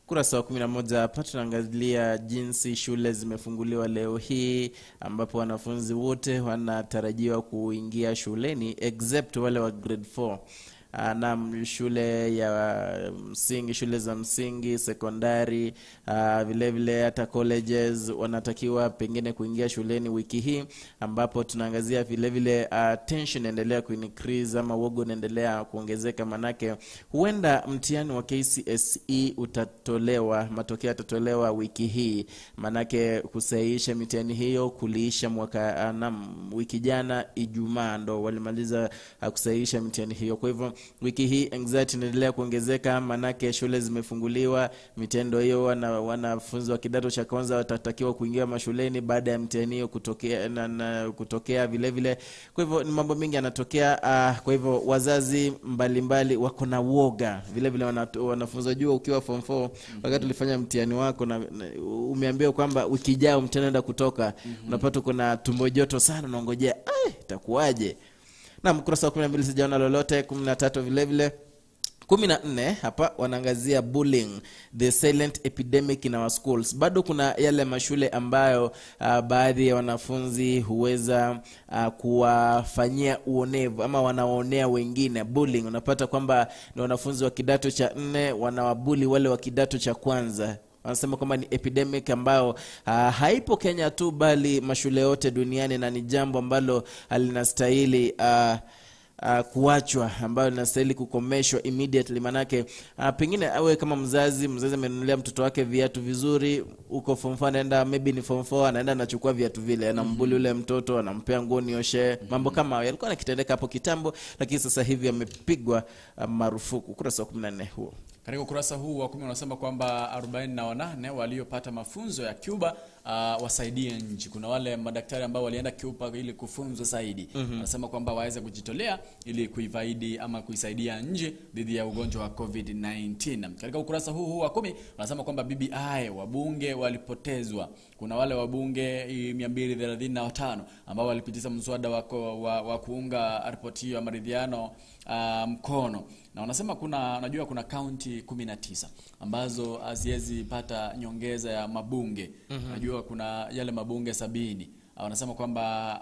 wa 11 hapa tunaangalia jinsi shule zimefunguliwa leo hii, ambapo wanafunzi wote wanatarajiwa kuingia shuleni except wale wa grade 4. Na shule ya msingi, shule za msingi, sekondari, vile vile hata colleges wanatakiwa pengine kuingia shuleni wiki hii, ambapo tunaangazia vile vile tension endelea ku-increase ama wogo endelea kuongezeka, manake huenda mtihani wa KCSE utatolewa, matokeo yatatolewa wiki hii, manake kusahihisha mitihani hiyo kuliisha wiki jana Ijumaa ndo walimaliza kusahihisha mitihani hiyo. Kwa hivyo wiki hii anxiety inaendelea kuongezeka, manake shule zimefunguliwa, mitendo hiyo wanafunzi wa kidato cha kwanza watatakiwa kuingia mashuleni baada ya mtihani hiyo kutokea vile vile. Kwa hivyo ni mambo mengi yanatokea. Kwa hivyo wazazi mbalimbali wako na woga vile vile. Wanafunzi jua ukiwa form 4 wakati ulifanya mtihani wako na umeambiwa kwamba wiki ijayo mtihani unaenda kutoka, unapata kuna tumbo joto sana, unangojea itakuwaje. Na ukurasa wa 12 sijaona lolote. 13 vile vile 14 hapa wanaangazia bullying, the silent epidemic in our schools. Bado kuna yale mashule ambayo baadhi ya wanafunzi huweza kuwafanyia uonevu ama wanaonea wengine, bullying. Unapata kwamba ni wanafunzi wa kidato cha 4 wanawabuli wale wa kidato cha kwanza. Wanasema kwamba ni epidemic ambayo haipo Kenya tu bali mashule yote duniani, na ni jambo ambalo linastahili kuachwa, ambayo linastahili kukomeshwa immediately. Manake pengine awe kama mzazi amenunulia mtoto wake viatu vizuri, uko form 4 anaenda, maybe ni form 4 anaenda anachukua viatu vile, anambuli yule mtoto, anampea nguo nioshe. Mambo kama hayo yalikuwa yakitendeka hapo kitambo, lakini sasa hivi yamepigwa marufuku. Ukurasa wa 14 huo. Katika ukurasa huu wa 10 unasema kwamba 48 waliopata mafunzo ya Cuba wasaidie nchi. Kuna wale madaktari ambao walienda Cuba ili kufunzwa zaidi. Wanasema kwamba waweze kujitolea ili kuifaidi ama kuisaidia nchi dhidi ya ugonjwa wa COVID-19. Katika ukurasa huu wa 10 wanasema kwamba BBI wabunge walipotezwa. Kuna wale wabunge 235 ambao walipitisha mswada wa kuunga ripoti hiyo ya maridhiano mkono. Na wanasema unajua kuna county 19 ambazo haziwezi pata nyongeza ya mabunge. Najua kuna yale mabunge 70. Wanasema kwamba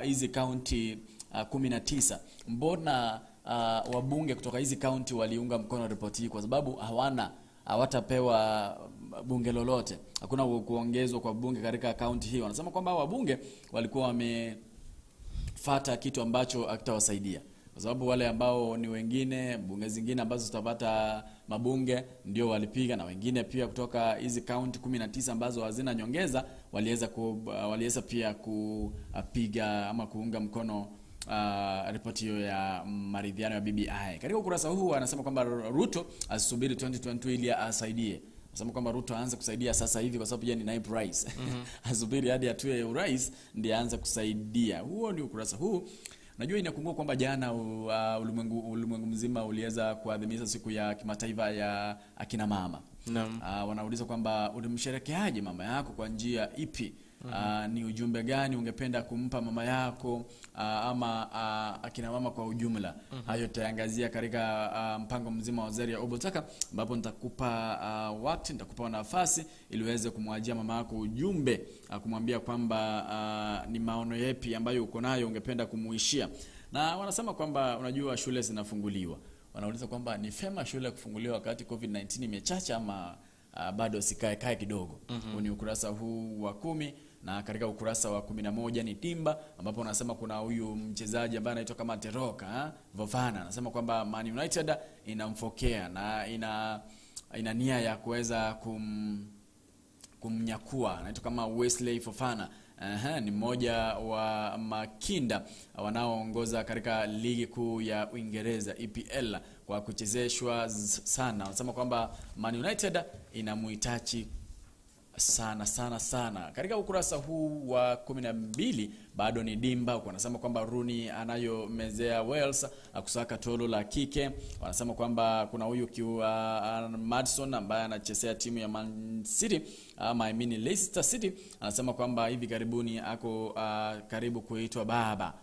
hizi county 19, mbona wabunge kutoka hizi county waliunga mkono ripoti hii? Kwa sababu hawatapewa bunge lolote. Hakuna kuongezwa kwa bunge katika county hii. Wanasema kwamba wabunge walikuwa kufata kitu ambacho hakitawasaidia. Kwa sababu wale ambao ni wengine bunge zingine ambazo zitapata mabunge ndio walipiga, na wengine pia kutoka hizi county 19 ambazo hazina nyongeza waliweza pia kupiga ama kuunga mkono ripoti hiyo ya maridhiano ya BBI. Katika ukurasa huu anasema kwamba Ruto asubiri 2022 ili asaidie. Anasema kwamba Ruto aanze kusaidia sasa hivi kwa sababu yeye ni naibu rais. Asubiri hadi atue urais ndiye aanze kusaidia. Huo ni ukurasa huu. Najua inakumbuka kwamba jana ulimwengu mzima uliweza kuadhimisha siku ya kimataifa ya akina mama. Naam. Wanauliza kwamba ulimsherekeaje mama yako kwa njia ipi? Ni ujumbe gani ungependa kumpa mama yako ama akina mama kwa ujumla? Hayo tutaangazia katika mpango mzima wa Zeria Obotaka, ambapo nitakupa wakati, nitakupa nafasi ili uweze kumwajia mama yako ujumbe, kumwambia kwamba ni maono yapi ambayo uko nayo ungependa kumuishia. Na wanasema kwamba unajua shule zinafunguliwa. Wanauliza kwamba ni fema shule kufunguliwa wakati COVID-19 imechacha ama bado sikae kidogo. Ni ukurasa huu wa 10, na katika ukurasa wa 11 ni Timba, ambapo anasema kuna huyu mchezaji ambaye anaitwa kama Teroka Vovana. Anasema kwamba Man United inamfokea na ina nia ya kuweza kumnyakua. Anaitwa kama Wesley Fofana. Ni mmoja wa makinda wanaoongoza katika ligi kuu ya Uingereza EPL kwa kuchezeshwa sana. Wanasema kwamba Man United inamuhitaji sana. Katika ukurasa huu wa 12 bado ni Dimba. Wanasema kwamba Rooney anayomezea Wales kusaka tolo la kike. Wanasema kwamba kuna huyu Madison ambaye anachezea timu ya Man City ama Leicester City. Anasema kwamba hivi karibuni ako karibu kuitwa baba.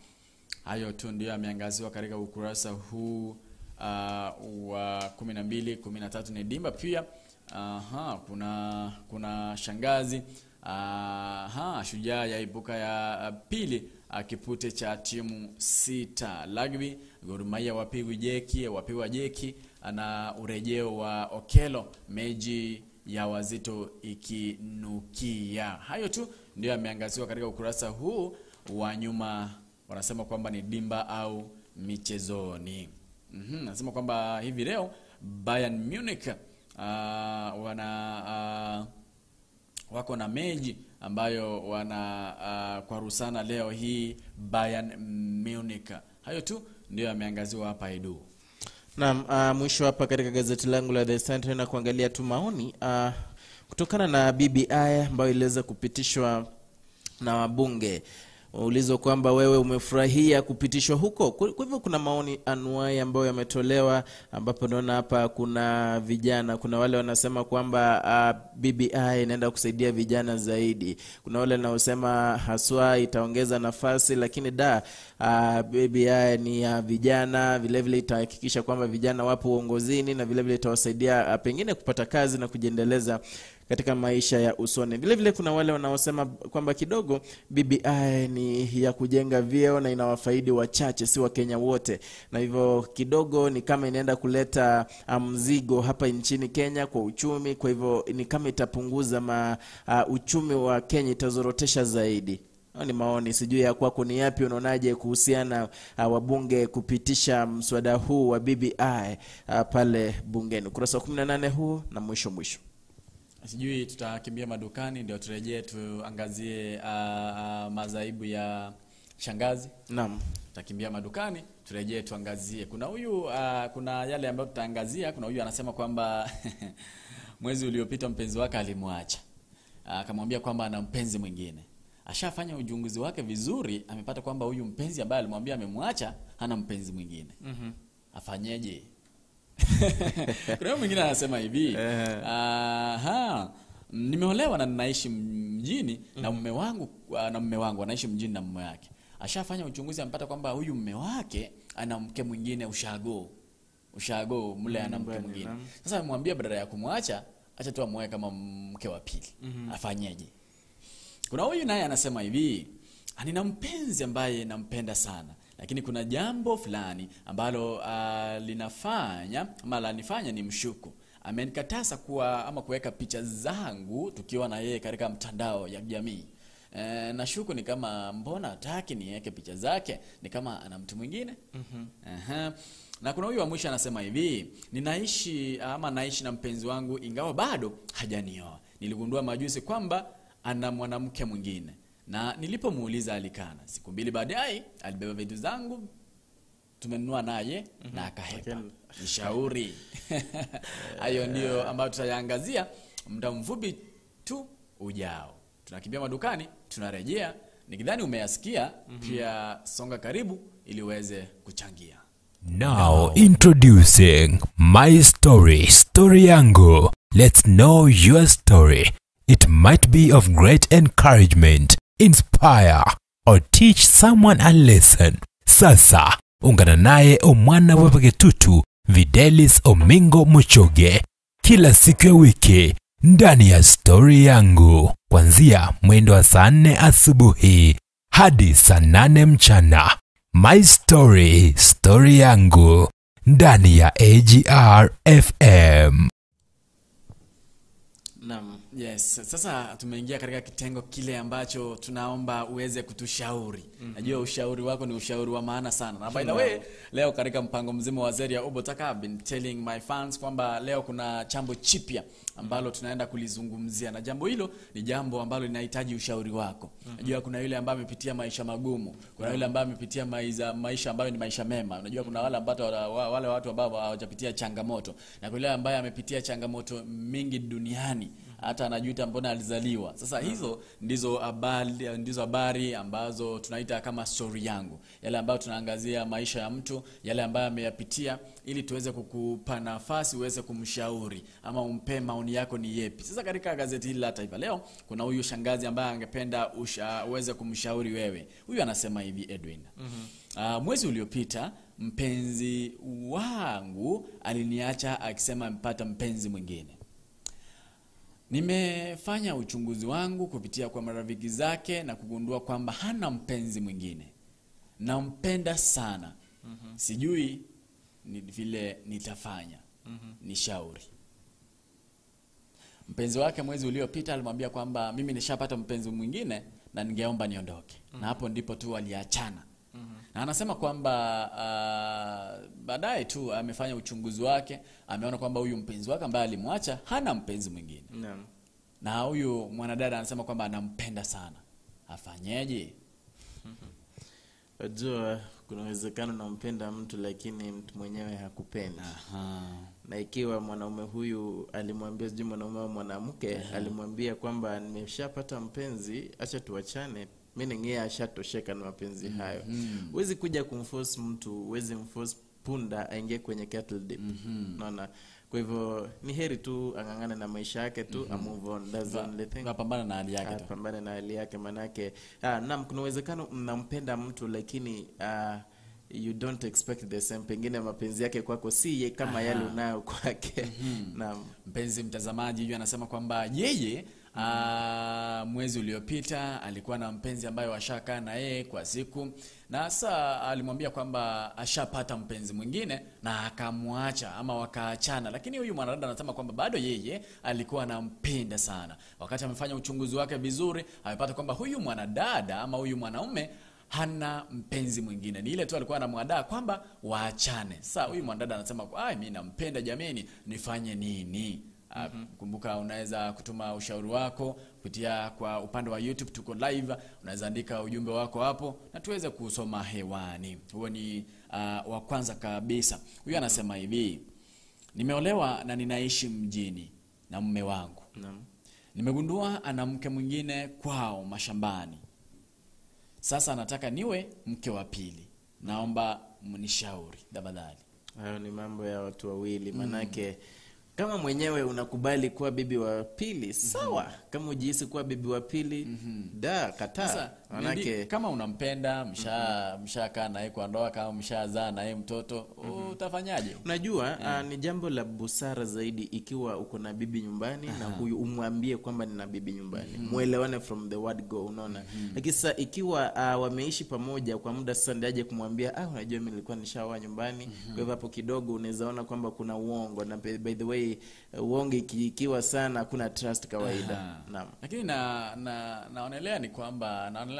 Hayo tu ndio ameangaziwa katika ukurasa huu wa 12. 13 ni Dimba pia. Kuna shangazi. Shujaa yaibuka ya pili kipute cha timu 6. Rugby, Gor Mahia wapigwa jeki na urejeo wa Okelo, meji ya wazito ikinukia. Hayo tu ndio yameangaziwa katika ukurasa huu wa nyuma. Wanasema kwamba ni Dimba au michezoni. Nasema kwamba hivi leo Bayern Munich wako na meji ambayo kwa rusana leo hii Bayern Munich. Hayo tu ndio yameangaziwa hapa Edu. Naam, mwisho hapa katika gazeti langu la The Standard na kuangalia tu maoni kutokana na BBI ambayo iliweza kupitishwa na wabunge. Ulizo kwamba wewe umefurahia kupitishwa huko. Kwa hivyo kuna maoni anuai ambayo yametolewa, ambapo naona hapa kuna vijana, kuna wale wanasema kwamba BBI inaenda kusaidia vijana zaidi. Kuna wale wanaosema haswa itaongeza nafasi, lakini BBI ni ya vijana, vile vile itahakikisha kwamba vijana wapo uongozini, na vile vile itawasaidia pengine kupata kazi na kujiendeleza katika maisha ya usoni. Vile vile kuna wale wanaosema kwamba kidogo BBI ni ya kujenga vyeo na inawafaidi wachache, si wa Kenya wote. Na hivyo kidogo ni kama inaenda kuleta mzigo hapa nchini Kenya kwa uchumi. Kwa hivyo ni kama itapunguza uchumi wa Kenya, itazorotesha zaidi. Ni maoni, sijui ya kwako ni yapi, unaonaje kuhusiana wabunge kupitisha mswada huu wa BBI pale bungeni. Ukurasa wa 18 huu na mwisho. Sijui tutakimbia madukani ndio turejee tuangazie mazaibu ya shangazi. Naam. Tutakimbia madukani turejee tuangazie. Kuna yale ambayo tutaangazia. Kuna huyu anasema kwamba mwezi uliopita mpenzi wake alimwacha. Akamwambia kwamba ana mpenzi mwingine. Ashafanya uchunguzi wake vizuri, amepata kwamba huyu mpenzi ambaye alimwambia amemwacha hana mpenzi mwingine. Afanyeje? Kuna mwingine anasema hivi, nimeolewa na ninaishi mjini na mume wangu anaishi mjini na mume wake. Ashafanya uchunguzi, amepata kwamba huyu mume wake ana mke mwingine ushago mle ana mke mwingine. Sasa amemwambia badala ya kumwacha acha tu amuoe kama mke wa pili. Afanyeje? Kuna huyu naye anasema hivi, nina mpenzi ambaye nampenda sana, lakini kuna jambo fulani ambalo lanifanya ni mshuku. Amenikataza kuweka picha zangu tukiwa na yeye katika mtandao ya jamii. nashuku ni kama mbona hataki niweke picha zake, ni kama ana mtu mwingine. Na kuna huyu wa mwisho anasema hivi, naishi na mpenzi wangu ingawa bado hajanioa. Niligundua majuzi kwamba ana mwanamke mwingine, na nilipomuuliza alikana. Siku 2 baadaye alibeba vitu zangu, tumenunua naye na akahepa. Nishauri. Hayo ndio ambayo tutayaangazia muda mfupi tu ujao. Tunakimbia madukani, tunarejea. Nikidhani umeyasikia, pia songa karibu ili uweze kuchangia. Now introducing My Story yangu. Let's know your story. It might be of great encouragement, inspire, or teach someone a lesson. Sasa, ungana naye Omwana Webegetutu Videlis Omingo Muchoge kila siku ya wiki ndani ya Story yangu, kuanzia mwendo wa saa 4 asubuhi hadi saa 8 mchana. My Story yangu ndani ya AGR FM. Yes, sasa tumeingia katika kitengo kile ambacho tunaomba uweze kutushauri. Najua ushauri wako ni ushauri wa maana sana. Na by the way, leo katika mpango mzima wa Zeria Obotaka, I've been telling my fans kwamba leo kuna jambo chipya ambalo tunaenda kulizungumzia, na jambo hilo ni jambo ambalo linahitaji ushauri wako. Najua kuna yule ambaye amepitia maisha magumu, kuna yule ambaye amepitia maisha ambayo ni maisha mema. Unajua kuna wale watu ambao hawajapitia changamoto, na kuna yule ambaye amepitia changamoto mingi duniani, hata anajuta mbona alizaliwa. Sasa hizo ndizo habari ambazo tunaita kama story yangu, yale ambayo tunaangazia maisha ya mtu, yale ambayo ameyapitia, ili tuweze kukupa nafasi uweze kumshauri ama umpe maoni yako ni yepi. Sasa katika gazeti hili la Taifa leo kuna huyu shangazi ambaye angependa uweze kumshauri wewe. Huyu anasema hivi, Edwin. Mwezi uliopita mpenzi wangu aliniacha akisema mpata mpenzi mwingine. Nimefanya uchunguzi wangu kupitia kwa marafiki zake na kugundua kwamba hana mpenzi mwingine. Nampenda sana. Sijui vile nitafanya. Nishauri. Mpenzi wake mwezi uliopita alimwambia kwamba mimi nishapata mpenzi mwingine na ningeomba niondoke. Na hapo ndipo tu waliachana. Na anasema kwamba baadaye tu amefanya uchunguzi wake, ameona kwamba huyu mpenzi wake ambaye alimwacha hana mpenzi mwingine. Na huyu mwanadada anasema kwamba anampenda sana. Afanyeje? Unajua kuna uwezekano unampenda mtu lakini mtu mwenyewe hakupendi. Na ikiwa mwanaume huyu alimwambia mwanaume au mwanamke alimwambia kwamba nimeshapata mpenzi, acha tuachane, mimi ningia ashatosheka na mapenzi hayo. Huwezi kuja kumforce mtu, huwezi mforce punda aingie kwenye kettle dip. Naona kwa hivyo ni heri tu angangane na maisha yake tu, move on. That's the only thing. Pambana na hali yake tu. Pambana na hali yake, manake naam, kuna uwezekano mnampenda mtu lakini you don't expect the same. Pengine mapenzi yake kwako si kama yale unayo kwake. Naam. Mpenzi mtazamaji, yeye anasema kwamba yeye mwezi uliopita alikuwa na mpenzi ambaye washakaa na yeye kwa siku, na sasa alimwambia kwamba ashapata mpenzi mwingine na akamwacha ama wakaachana. Lakini huyu mwanadada anasema kwamba bado yeye alikuwa anampenda sana. Wakati amefanya uchunguzi wake vizuri, amepata kwamba huyu mwanadada ama huyu mwanaume hana mpenzi mwingine. Ni ile tu alikuwa anamwadaa kwamba waachane. Sasa huyu mwanadada anasema, mimi nampenda jameni, nifanye nini? Kumbuka unaweza kutuma ushauri wako kupitia kwa upande wa YouTube, tuko live. Unaweza andika ujumbe wako hapo na tuweze kusoma hewani. Huo ni wa kwanza kabisa. Huyu anasema hivi, nimeolewa na ninaishi mjini na mume wangu. Nimegundua ana mke mwingine kwao mashambani. Sasa nataka niwe mke wa pili. Naomba mnishauri tafadhali. Hayo ni mambo ya watu wawili, manake kama mwenyewe unakubali kuwa bibi wa pili, sawa. Kama ujihisi kuwa bibi wa pili, kataa. Sasa Manake kama unampenda, mshakaa naye kwa ndoa, kama mshazaa naye mtoto, utafanyaje? Unajua ni jambo la busara zaidi ikiwa uko na bibi nyumbani na huyu umwambie kwamba nina bibi nyumbani. Muelewane from the word go, unaona. Lakini sasa ikiwa wameishi pamoja kwa muda sasa ndiaje kumwambia unajua mimi nilikuwa nishaoa nyumbani. Kwa hivyo hapo kidogo unaweza ona kwamba kuna uongo, na by the way uongo ikiwa sana kuna trust kawaida. Naam. Lakini naonelea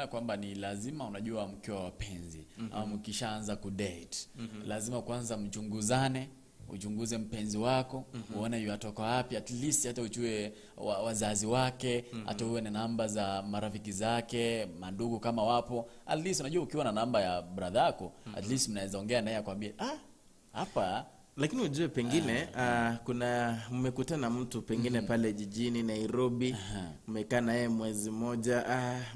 kwamba ni lazima, unajua, mkiwa wapenzi au mkishaanza kudate, lazima kwanza mchunguzane, uchunguze mpenzi wako, uone yatoka wapi, at least hata ujue wazazi wake, hata uwe na namba za marafiki zake, mandugu kama wapo. At least unajua ukiwa na namba ya brother yako, at least mnaweza ongea naye akwambie hapa. Lakini ujue pengine kuna mmekutana mtu pengine pale jijini Nairobi, mmekaa naye mwezi mmoja,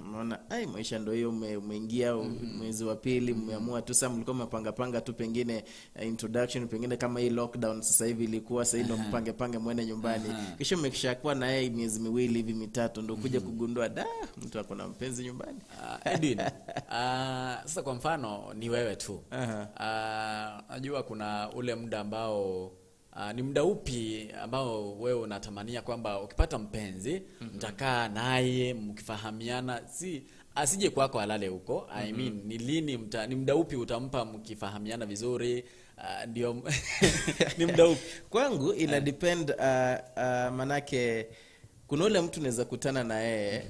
unaona maisha ndio hiyo, umeingia mwezi wa pili, mmeamua tu sasa, mlikuwa mpanga tu pengine introduction, pengine kama hii lockdown sasa hivi ilikuwa sasa ndio mpange mwende nyumbani. Kisha mmekishakuwa naye miezi miwili hivi mitatu, ndio kuja kugundua mtu ako na mpenzi nyumbani. Edwin, sasa kwa mfano ni wewe tu. Najua kuna ule muda ambao ni muda upi ambao wewe unatamania kwamba ukipata mpenzi mtakaa naye mkifahamiana, asije kwako alale huko. I mean ni lini ni muda upi utampa mkifahamiana vizuri? Ndio ni muda upi? Kwangu ina depend, manake kuna ule mtu unaweza kutana na yeye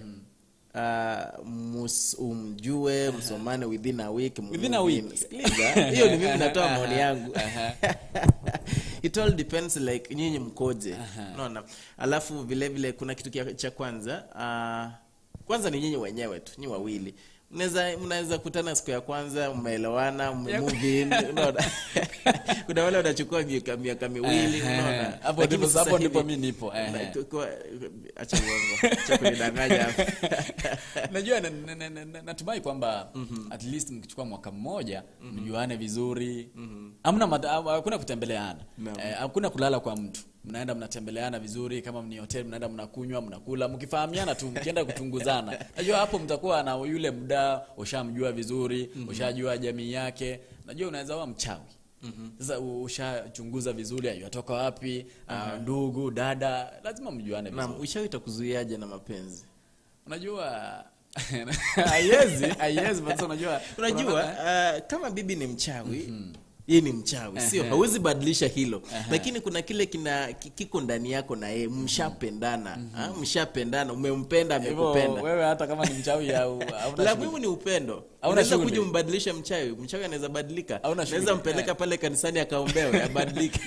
umjue, msomane within a week. Sikiliza, hiyo ni mimi natoa maoni yangu. It all depends like nyinyi mkoje. Unaona? Alafu vile vile kuna kitu cha kwanza ni nyinyi wenyewe tu, nyinyi wawili. Mnaweza kutana siku ya kwanza, umeelewana, move in, unaona. Kuna wale wanachukua miaka miwili, unaona. Hapo ndipo mimi nipo. Acha uongo. Acha kunidanganya hapa. Najua natumai kwamba at least mkichukua mwaka mmoja mjuane vizuri. Hakuna kutembeleana. Hakuna kulala kwa mtu. Mnaenda mnatembeleana vizuri, kama ni hotel mnaenda mnakunywa, mnakula, mkifahamiana tu, mkienda kuchunguzana. Najua hapo mtakuwa na yule muda, ushamjua vizuri, ushajua jamii yake. Najua unaweza kuwa mchawi. Sasa ushachunguza vizuri ayatoka wapi, ndugu, dada, lazima mjuane vizuri. Naam, ushawi itakuzuiaje na mapenzi? Unajua haiwezi basi unajua kama bibi ni mchawi, yeye ni mchawi, sio? Hauwezi badilisha hilo. Lakini kuna kile kiko ndani yako na yeye, mshapendana. Mshapendana, umempenda, amekupenda. Wewe hata kama ni mchawi au la muhimu ni upendo. Unaweza kuja umbadilisha mchawi. Mchawi anaweza badilika. Unaweza mpeleka pale kanisani akaombewe, abadilike.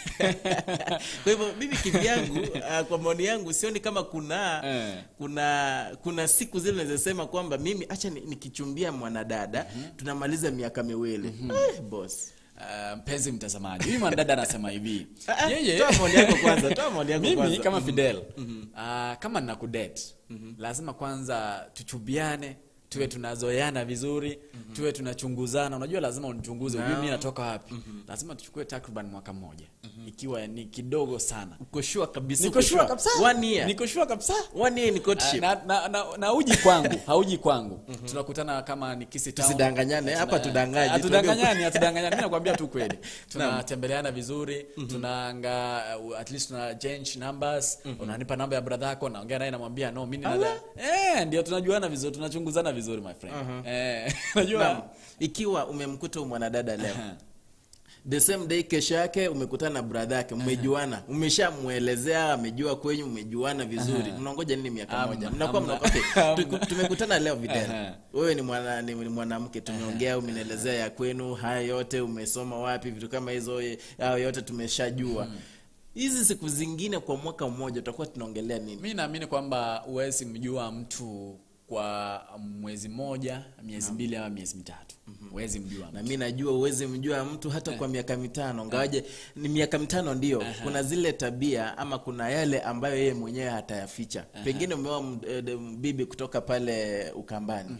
Kwa hivyo mimi kivyangu, kwa maoni yangu sioni kama kuna siku zile naweza sema kwamba mimi acha nikichumbia mwanadada, tunamaliza miaka miwili. Boss. Mpenzi mtazamaji, huyu mwanadada anasema hivi. Toa maoni yako kwanza, Mimi kama Fidel, kama ninakudate, lazima kwanza tuchubiane, tuwe tunazoeana vizuri, tuwe tunachunguzana. Unajua lazima unichunguze, mimi natoka wapi. Lazima tuchukue takriban mwaka mmoja. Ikiwa ni kidogo sana. Uko sure kabisa? Niko sure kabisa. 1 year. Niko sure kabisa. 1 year ni courtship. Na uji kwangu, hauji kwangu. Tunakutana kama ni Kisi Town. Tusidanganyane, hapa tudanganye. Atudanganyane. Mimi nakwambia tu kweli. Tunatembeleana vizuri, at least tuna change numbers. Unanipa namba ya brother yako, naongea naye, namwambia no, mimi ndio tunajuana vizuri, tunachunguzana vizuri my friend. Unajua ikiwa umemkuta mwanadada leo, the same day kesho yake umekutana na brother yake, mmejuana, umeshamuelezea, amejua kwenyu, mmejuana vizuri. Mnangoja nini miaka moja? Mnakuwa tumekutana leo video. Wewe ni mwanamke, tumeongea, umenielezea ya kwenu, haya yote umesoma wapi, vitu kama hizo, hao yote tumeshajua. Hizi siku zingine kwa mwaka mmoja tutakuwa tunaongelea nini? Mimi naamini kwamba uwezi mjua mtu kwa mwezi mmoja, miezi mbili au miezi mitatu. Uwezi mjua mtu. Na mimi najua uwezi mjua mtu hata kwa miaka 5. Ngawaje ni miaka 5 ndio. Kuna zile tabia ama kuna yale ambayo yeye mwenyewe hatayaficha. Pengine umeoa bibi kutoka pale Ukambani.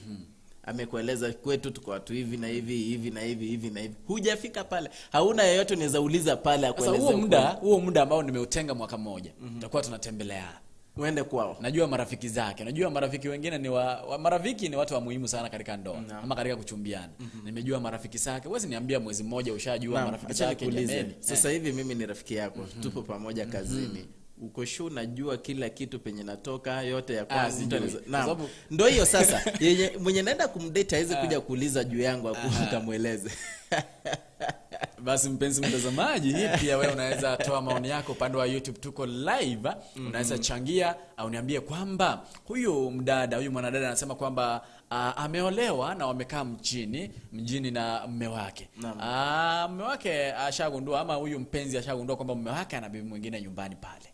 Amekueleza kwetu tuko watu hivi na hivi na hivi. Hujafika pale. Hauna yeyote unaweza uliza pale akueleze. Sasa huo muda ambao nimeutenga mwaka mmoja, tutakuwa tunatembelea. uende kwao. Najua marafiki zake. Najua marafiki wengine ni marafiki ni watu wa muhimu sana katika ndoa ama katika kuchumbiana. Nimejua marafiki zake. Wewe niambia mwezi mmoja ushajua marafiki zake jameni. Sasa hivi mimi ni rafiki yako. Tupo pamoja kazini. Uko sure najua kila kitu penye natoka yote ya kwanza. Naam. Ndio hiyo sasa. Mwenye naenda kumdate haizi kuja kuuliza juu yangu akamueleze. Basi mpenzi mtazamaji, pia wewe unaweza toa maoni yako upande wa YouTube, tuko live. Unaweza changia au niambie kwamba huyu mwanadada anasema kwamba ameolewa na wamekaa mjini na mume wake. Mume wake ashagundua ama huyu mpenzi ashagundua kwamba mume wake ana bibi mwingine nyumbani pale.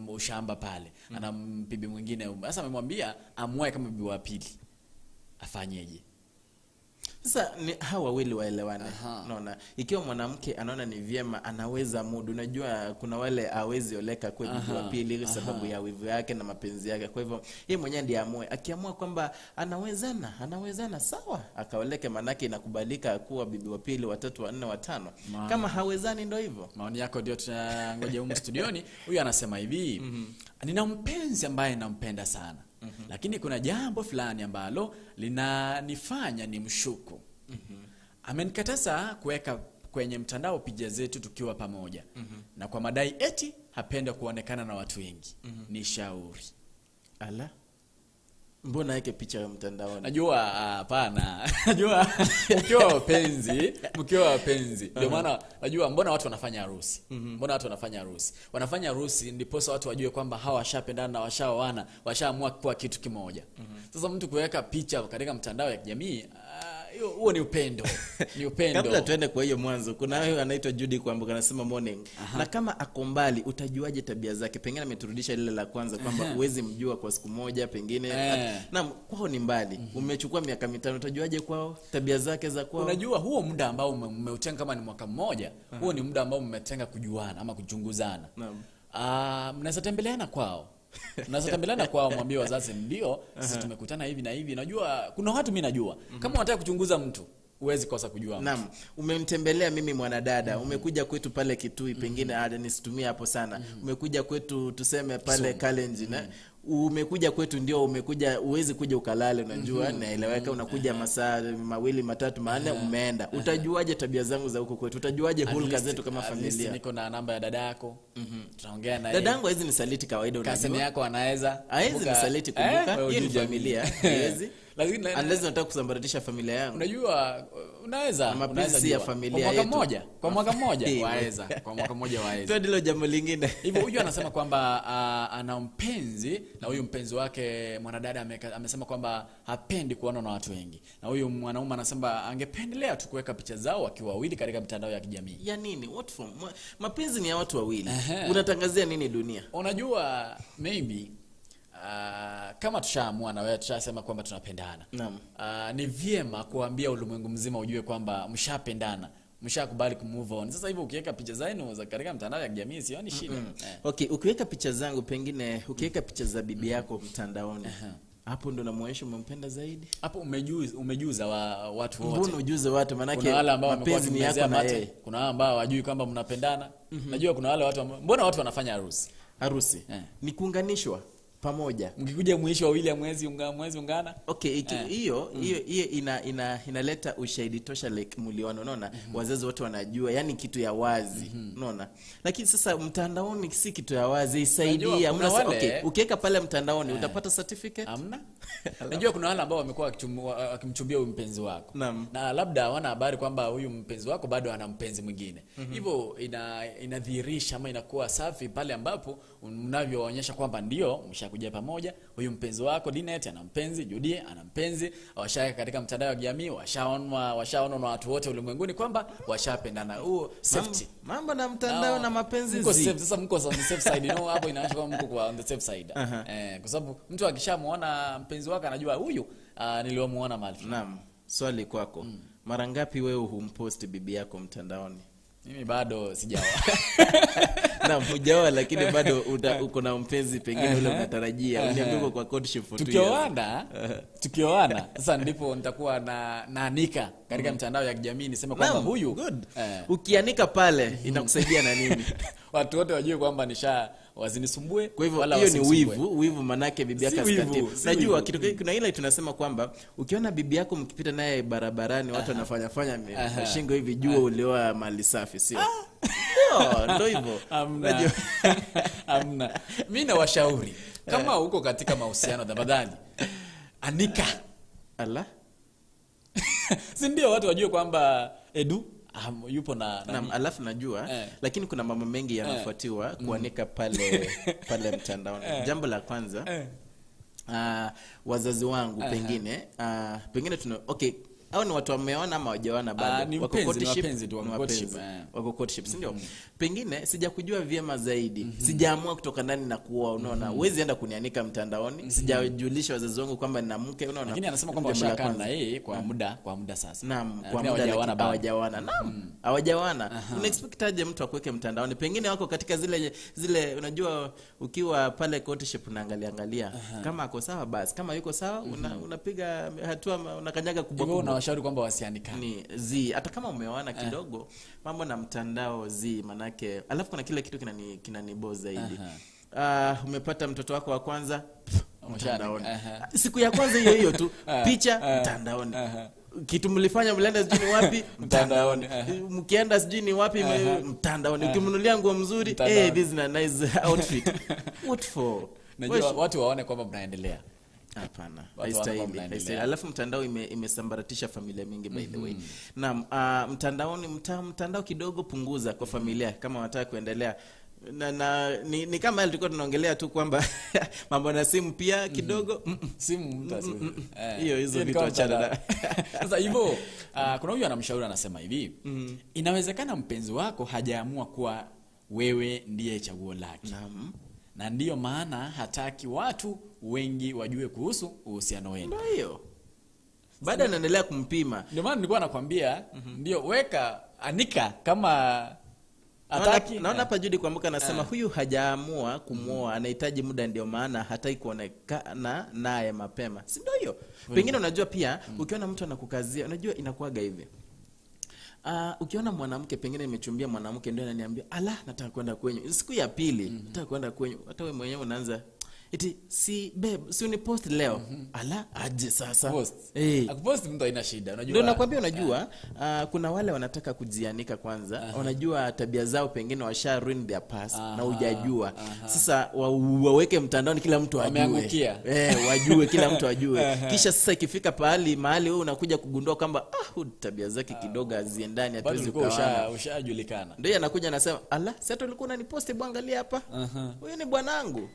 Ushamba pale. Ana bibi mwingine. Sasa amemwambia amwae kama bibi wa pili. Afanyeje? Sasa ni hawa wawili waelewane. Unaona, ikiwa mwanamke anaona ni vyema anaweza mudu. Unajua kuna wale hawezi oleka kwa bibi wa pili ili sababu ya wivu yake na mapenzi yake. Kwa hivyo yeye mwenyewe ndiye amue. Akiamua kwamba anawezana sawa, akaoleke, manake inakubalika kuwa bibi wa pili, watatu, wanne, watano. Kama hawezani ndio hivyo. Maoni yako ndio tunangoja huko studioni. Huyu anasema hivi, nina mpenzi ambaye nampenda sana. Lakini kuna jambo fulani ambalo linanifanya nimshuku. Amenikataza kuweka kwenye mtandao picha zetu tukiwa pamoja. Na kwa madai eti hapenda kuonekana na watu wengi. Ni shauri. Ala? Mbona yake picha ya mtandaoni? Najua hapana. Najua mkiwa wapenzi. Ndio maana najua mbona watu wanafanya harusi. Wanafanya harusi ndipo watu wajue kwamba hawa washapendana na washaoana, washaamua kuwa kitu kimoja. Sasa mtu kuweka picha katika mtandao ya kijamii, huo ni upendo. Kabla tuende kwa hiyo mwanzo, kuna wewe anaitwa Judy Kwamboka anasema morning. Na kama akombali utajuaje tabia zake? Pengine ameturudisha ile la kwanza kwamba uwezi mjua kwa siku moja pengine. Na kwao ni mbali. Umechukua miaka 5, utajuaje kwao tabia zake za kwao? Unajua huo muda ambao umeutenga kama ni mwaka mmoja, huo ni muda ambao mmetenga kujuana ama kuchunguzana. Mnaweza tembeleana kwao. Unaweza tembeleana kwao, mwambie wazazi ndio sisi tumekutana hivi na hivi. Najua kuna watu mimi najua. Kama unataka kuchunguza mtu, huwezi kosa kujua mtu. Naam, umemtembelea mimi mwanadada, umekuja kwetu pale Kitui, pengine nisitumie hapo sana. Umekuja kwetu tuseme pale Kalenjin, umekuja kwetu ndio umekuja, uwezi kuja ukalale, unajua naeleweka, unakuja masaa 2, 3, 4 umeenda. Utajuaje tabia zangu za huko kwetu? Utajuaje hulka zetu kama familia? Niko na namba ya dada yako. Tunaongea naye. Dadangu hizi ni saliti kawaida, unajua. Kasemi yako anaweza. Hizi ni saliti, kumbuka. Hiyo ni familia. Hizi. Lakini unless unataka kusambaratisha familia yangu. Unajua unaweza ya familia yetu. Kwa mwaka mmoja waweza. Kwa mwaka mmoja waweza. Ndio ndilo jambo lingine. Hivyo huyu anasema kwamba ana mpenzi na huyu mpenzi wake mwanadada amesema kwamba hapendi kuona na watu wengi. Na huyu mwanaume anasema angependelea tu kuweka picha zao wakiwa wawili katika mitandao ya kijamii. Ya nini? What from? Mapenzi ni ya watu wawili. Unatangazia nini dunia? Unajua maybe kama tushaamua na wewe tushasema kwamba tunapendana. Ni vyema kuambia ulimwengu mzima ujue kwamba mshapendana, mshakubali kumove on. Sasa hivi ukiweka picha zenu za katika mtandao ya kijamii sioni shida. Okay, ukiweka picha zangu pengine ukiweka picha za bibi yako mtandaoni. Hapo ndo namuonyesha umempenda zaidi. Hapo umejuza watu wote. Mbona ujuze watu? Manake kuna wale ambao mapenzi ni yako na yeye. Kuna wale ambao hawajui kwamba mnapendana. Najua kuna wale watu mbona watu wanafanya harusi? Ni kuunganishwa pamoja. Mkikuja mwisho wawili ya mwezi ungana. Okay, hiyo inaleta ushahidi tosha like mliona, unaona? Wazazi wote wanajua, yani kitu ya wazi, unaona? Lakini sasa mtandaoni si kitu ya wazi, isaidia. Okay, ukiweka pale mtandaoni utapata certificate? Hamna. Najua kuna wale ambao wamekuwa wakimchumbia huyu mpenzi wako. Na labda hawana habari kwamba huyu mpenzi wako bado ana mpenzi mwingine. Hivyo inadhihirisha ama inakuwa safi pale ambapo mnavyoonyesha kwamba ndio mshakuja pamoja. Huyu mpenzi wako Dinet ana mpenzi, Judy ana mpenzi, washaka katika mtandao wa kijamii, washaona na watu wote ulimwenguni kwamba washapendana. Huo safety. Mambo na mtandao na mapenzi mko safe. Sasa mko on the safe side, hapo inaonyesha kwamba mko on the safe side. Kwa sababu mtu akishamuona mpenzi wake anajua huyu niliomuona mahali. Naam. Swali kwako. Mara ngapi wewe humpost bibi yako mtandaoni? Mimi bado sijawa. Na hujaoa lakini bado uko na mpenzi pengine ule unatarajia. Uniambie kwa courtship for 2 years. Tukioana sasa ndipo nitakuwa naanika katika mtandao ya kijamii niseme kwamba huyu good. Ukianika pale inakusaidia na nini? Watu wote wajue kwamba wasinisumbue. Kwa hivyo hiyo ni wivu manake bibi yako asikati. Najua kitu kuna ile tunasema kwamba ukiona bibi yako mkipita naye barabarani watu wanafanya shingo hivi jua ulioa mali safi sio? Ndio hivyo. Unajua amna. Mimi nawashauri kama uko katika mahusiano tafadhali anika. Ala. Si ndio watu wajue kwamba Edu yupo na alafu najua lakini kuna mambo mengi yanafuatiwa kuanika pale mtandaoni. Jambo la kwanza wazazi wangu pengine au ni watu wameona ama hawajaona bado wako courtship si ndio? Pengine sijakujua vyema zaidi. Sijaamua kutoka ndani na kuoa, unaona. Huwezi enda kunianika mtandaoni. Sijajulisha wazazi wangu kwamba nina mke, unaona. Lakini anasema kwamba washakaa na yeye kwa muda sasa. Naam, kwa muda hawajawana. Naam, hawajawana. Una expect aje mtu akuweke mtandaoni? Pengine wako katika zile unajua ukiwa pale courtship unaangalia kama ako sawa basi, kama yuko sawa unapiga hatua, unakanyaga kubwa. Washauri kwamba wasianikane. Hata kama umeoana kidogo mambo na mtandao manake alafu kuna kile kitu kinaniboza zaidi. Umepata mtoto wako wa kwanza mtandaoni. Siku ya kwanza hiyo tu picha mtandaoni. Kitu mlifanya mlienda sijui wapi mtandaoni. Mkienda sijui ni wapi mtandaoni. Ukimnunulia nguo mzuri this is a nice outfit. What for? Najua watu waone kwamba mnaendelea. Hapana, haistahili. Alafu mtandao imesambaratisha familia mingi by the way. Naam, mtandao kidogo punguza kwa familia kama wanataka kuendelea. Ni kama tulikuwa tunaongelea tu kwamba mambo na simu pia kidogo simu mtasi. Hizo vitu achana. Sasa hivyo kuna huyu anamshauri anasema hivi, inawezekana mpenzi wako hajaamua kuwa wewe ndiye chaguo lake. Naam. Na ndiyo maana hataki watu wengi wajue kuhusu uhusiano wenu. Ndio hiyo. Baada anaendelea kumpima. Ndio maana nilikuwa nakwambia ndio weka anika kama hataki. Naona hapa Judy kuamka anasema huyu hajaamua kumuoa, anahitaji muda, ndio maana hataki kuonekana naye mapema. Si ndio hiyo? Pengine unajua pia ukiona mtu anakukazia, unajua inakuaga hivi. Ukiona mwanamke pengine nimechumbia mwanamke ndio ananiambia nataka kwenda kwenyu. Siku ya pili nataka kwenda kwenyu. Hata wewe mwenyewe unaanza eti si babe si unipost leo. Aje sasa. Akupost mtu haina shida. Unajua. Ndio nakwambia unajua kuna wale wanataka kujianika kwanza. Unajua tabia zao pengine washa ruin their past na hujajua. Sasa waweke mtandaoni kila mtu ajue. Wajue kila mtu ajue. Kisha sasa ikifika mahali wewe unakuja kugundua kwamba tabia zake kidogo haziendani, hatuwezi kuona. Ushajulikana. Ndio anakuja anasema sasa tulikuwa unanipost angalia hapa. Huyu ni bwanangu.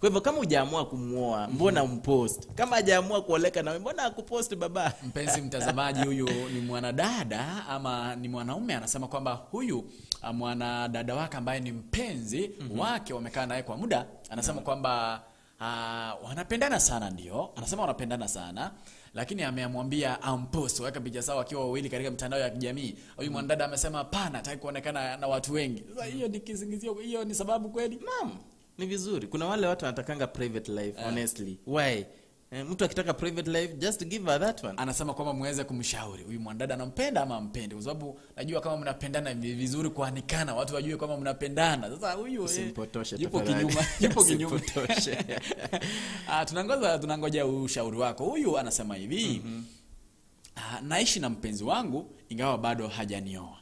Kwa hivyo kama hujaamua kumuoa, mbona umpost? Kama hajaamua kuoleka nawe, mbona akupost baba? Mpenzi mtazamaji, huyu ni mwanadada ama ni mwanaume anasema kwamba huyu mwanadada wake ambaye ni mpenzi wake wamekaa naye kwa muda, anasema kwamba wanapendana sana. Ndio anasema wanapendana sana, lakini amemwambia ampost weka picha sawa wakiwa wawili katika mtandao ya kijamii. Huyu mwanadada amesema hapana, hataki kuonekana na watu wengi. Sasa hiyo ni kisingizio, hiyo ni sababu kweli? Naam. Ni vizuri. Kuna wale watu wanatakanga private life, honestly. Why? Mtu akitaka private life, just give her that one. Anasema kwamba muweze kumshauri huyu mwanadada anampenda ama ampendi, kwa sababu najua kama mnapendana vizuri kuanikana, watu wajue kama mnapendana. Sasa huyu simpotoshe yupo kinyume. Tunangoja ushauri wako. Huyu anasema hivi, naishi na mpenzi wangu ingawa bado hajanioa.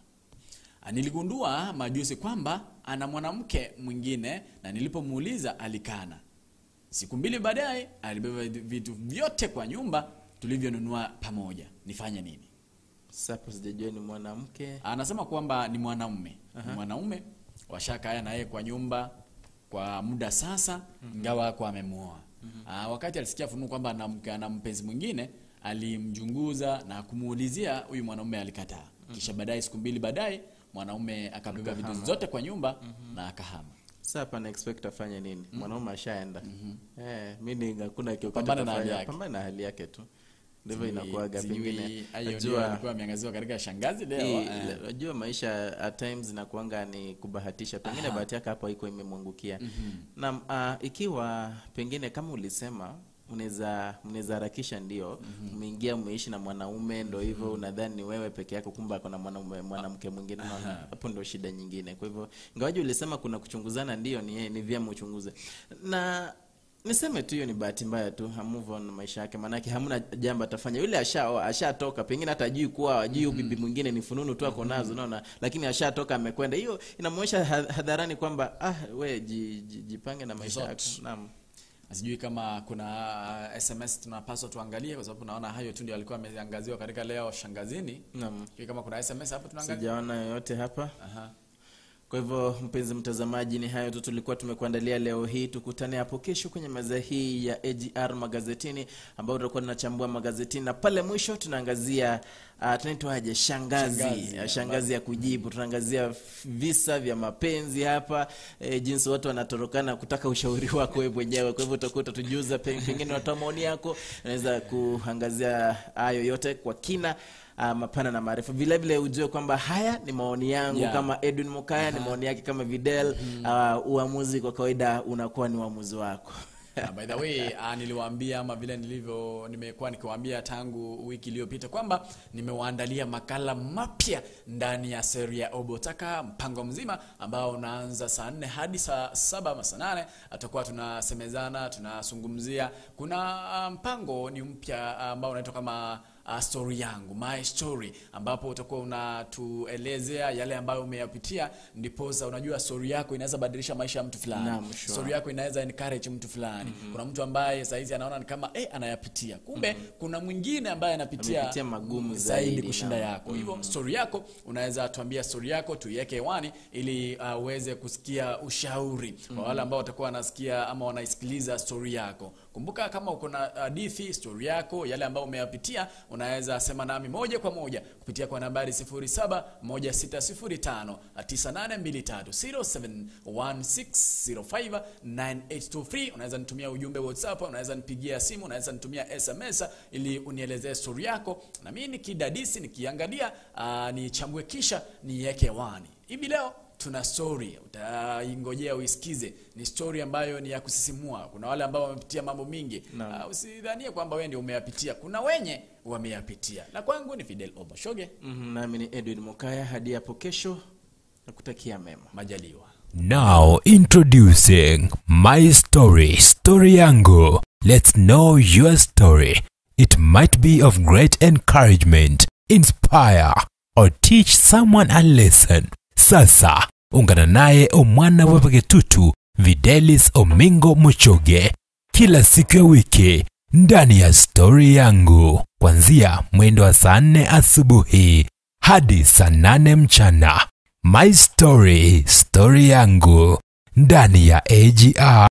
Niligundua majuzi kwamba ana mwanamke mwingine na nilipomuuliza alikana. Siku 2 baadaye alibeba vitu vyote kwa nyumba tulivyonunua pamoja. Nifanye nini? Sasa sijajua ni mwanamke. Anasema kwamba ni mwanaume. Mwanaume washakaa na yeye kwa nyumba kwa muda sasa ingawa kwa amemuoa. Wakati alisikia fununu kwamba ana mpenzi mwingine, alimjunguza na kumuulizia, huyu mwanaume alikataa. Kisha baadaye siku 2 baadaye mwanaume akabeba vitu zote kwa nyumba na akahama. Sasa hapa na expect afanye nini? Mwanaume ashaenda. Mimi hakuna kitu kufanya. Pambana na hali yake tu. ndivyo inakuaga. Pengine najua alikuwa ameangaziwa katika shangazi leo. Najua maisha at times inakuanga ni kubahatisha, pengine bahati yake hapo iko imemwangukia. Na ikiwa pengine kama ulisema unaweza harakisha, ndio umeingia umeishi na mwanaume, ndio hivyo unadhani ni wewe peke yako, kumbe kuna mwanamke mwingine, hapo ndio shida nyingine. Kwa hivyo ingawaje ulisema kuna kuchunguzana, ndio ni vyema uchunguze. Na niseme tu hiyo ni bahati mbaya tu, move on maisha yake, maana yake hamna jambo atafanya. Yule ashatoka, pengine hata hajui kuwa bibi mwingine, ni fununu tu ako nazo, unaona, lakini ashatoka amekwenda. Hiyo inamuonyesha hadharani kwamba we jipange na maisha yako. Naam. Sijui kama kuna SMS tunapaswa tuangalie, kwa sababu naona hayo tu ndio alikuwa ameangaziwa katika leo shangazini. Naam. Sijui kama kuna SMS hapo tunaangalia. Sijaona yoyote hapa. Kwa hivyo mpenzi mtazamaji, ni hayo tu tulikuwa tumekuandalia leo hii. Tukutane hapo kesho kwenye meza hii ya AGR magazetini, ambao tutakuwa tunachambua magazetini, na pale mwisho tunaangazia tunaitwaje, shangazi ya kujibu. Tunaangazia visa vya mapenzi hapa, jinsi watu wanatorokana kutaka ushauri wako wewe mwenyewe. Kwa hivyo utakuwa tujuza, pengine watoa maoni yako, unaweza kuangazia hayo yote kwa kina, mapana na maarifa. Vile vile ujue kwamba haya ni maoni yangu kama Edwin Mukaya, ni maoni yake kama Videl. Uamuzi kwa kawaida unakuwa ni uamuzi wako. By the way, niliwaambia ama vile nimekuwa nikiwaambia tangu wiki iliyopita kwamba nimewaandalia makala mapya ndani ya serie ya Obotaka, mpango mzima ambao unaanza saa 4 hadi saa 7 ama saa 8. Atakuwa tunasemezana, tunazungumzia. Kuna mpango ni mpya ambao unaitwa kama story yangu, my story, ambapo utakuwa unatuelezea yale ambayo umeyapitia, ndipo unajua story yako inaweza badilisha maisha ya mtu fulani. Story yako inaweza encourage mtu fulani. Kuna mtu ambaye saizi anaona ni kama anayapitia, kumbe kuna mwingine ambaye anapitia magumu zaidi kushinda yako. Hivyo story yako unaweza tuambia story yako, tuiweke hewani ili uweze kusikia ushauri kwa wale ambao watakuwa wanasikia ama wanaisikiliza story yako. Kumbuka kama uko na hadithi, story yako, yale ambayo umeyapitia, unaweza sema nami moja kwa moja kupitia kwa nambari 0716059823 0716059823. Unaweza nitumia ujumbe WhatsApp, unaweza nipigia simu, unaweza nitumia SMS ili unielezee story yako, na mimi nikidadisi, nikiangalia, nichambue kisha niweke hewani. Hivi leo tuna story, utaingojea uisikize. Ni story ambayo ni ya kusisimua. Kuna wale ambao wamepitia mambo mingi. Usidhanie kwamba wewe ndio umeyapitia. Kuna wenye wameyapitia. Na kwangu ni Fidel Oboshoge. Nami ni Edwin Mukaya. Hadi hapo kesho, nakutakia mema. Majaliwa. Now introducing my story yangu. Let's know your story. It might be of great encouragement, inspire, or teach someone a lesson. Sasa ungana naye omwana wepagetutu Videlis Omingo Muchoge kila siku ya wiki ndani ya story yangu, kuanzia mwendo wa saa 4 asubuhi hadi saa 8 mchana. My story yangu ndani ya AGR.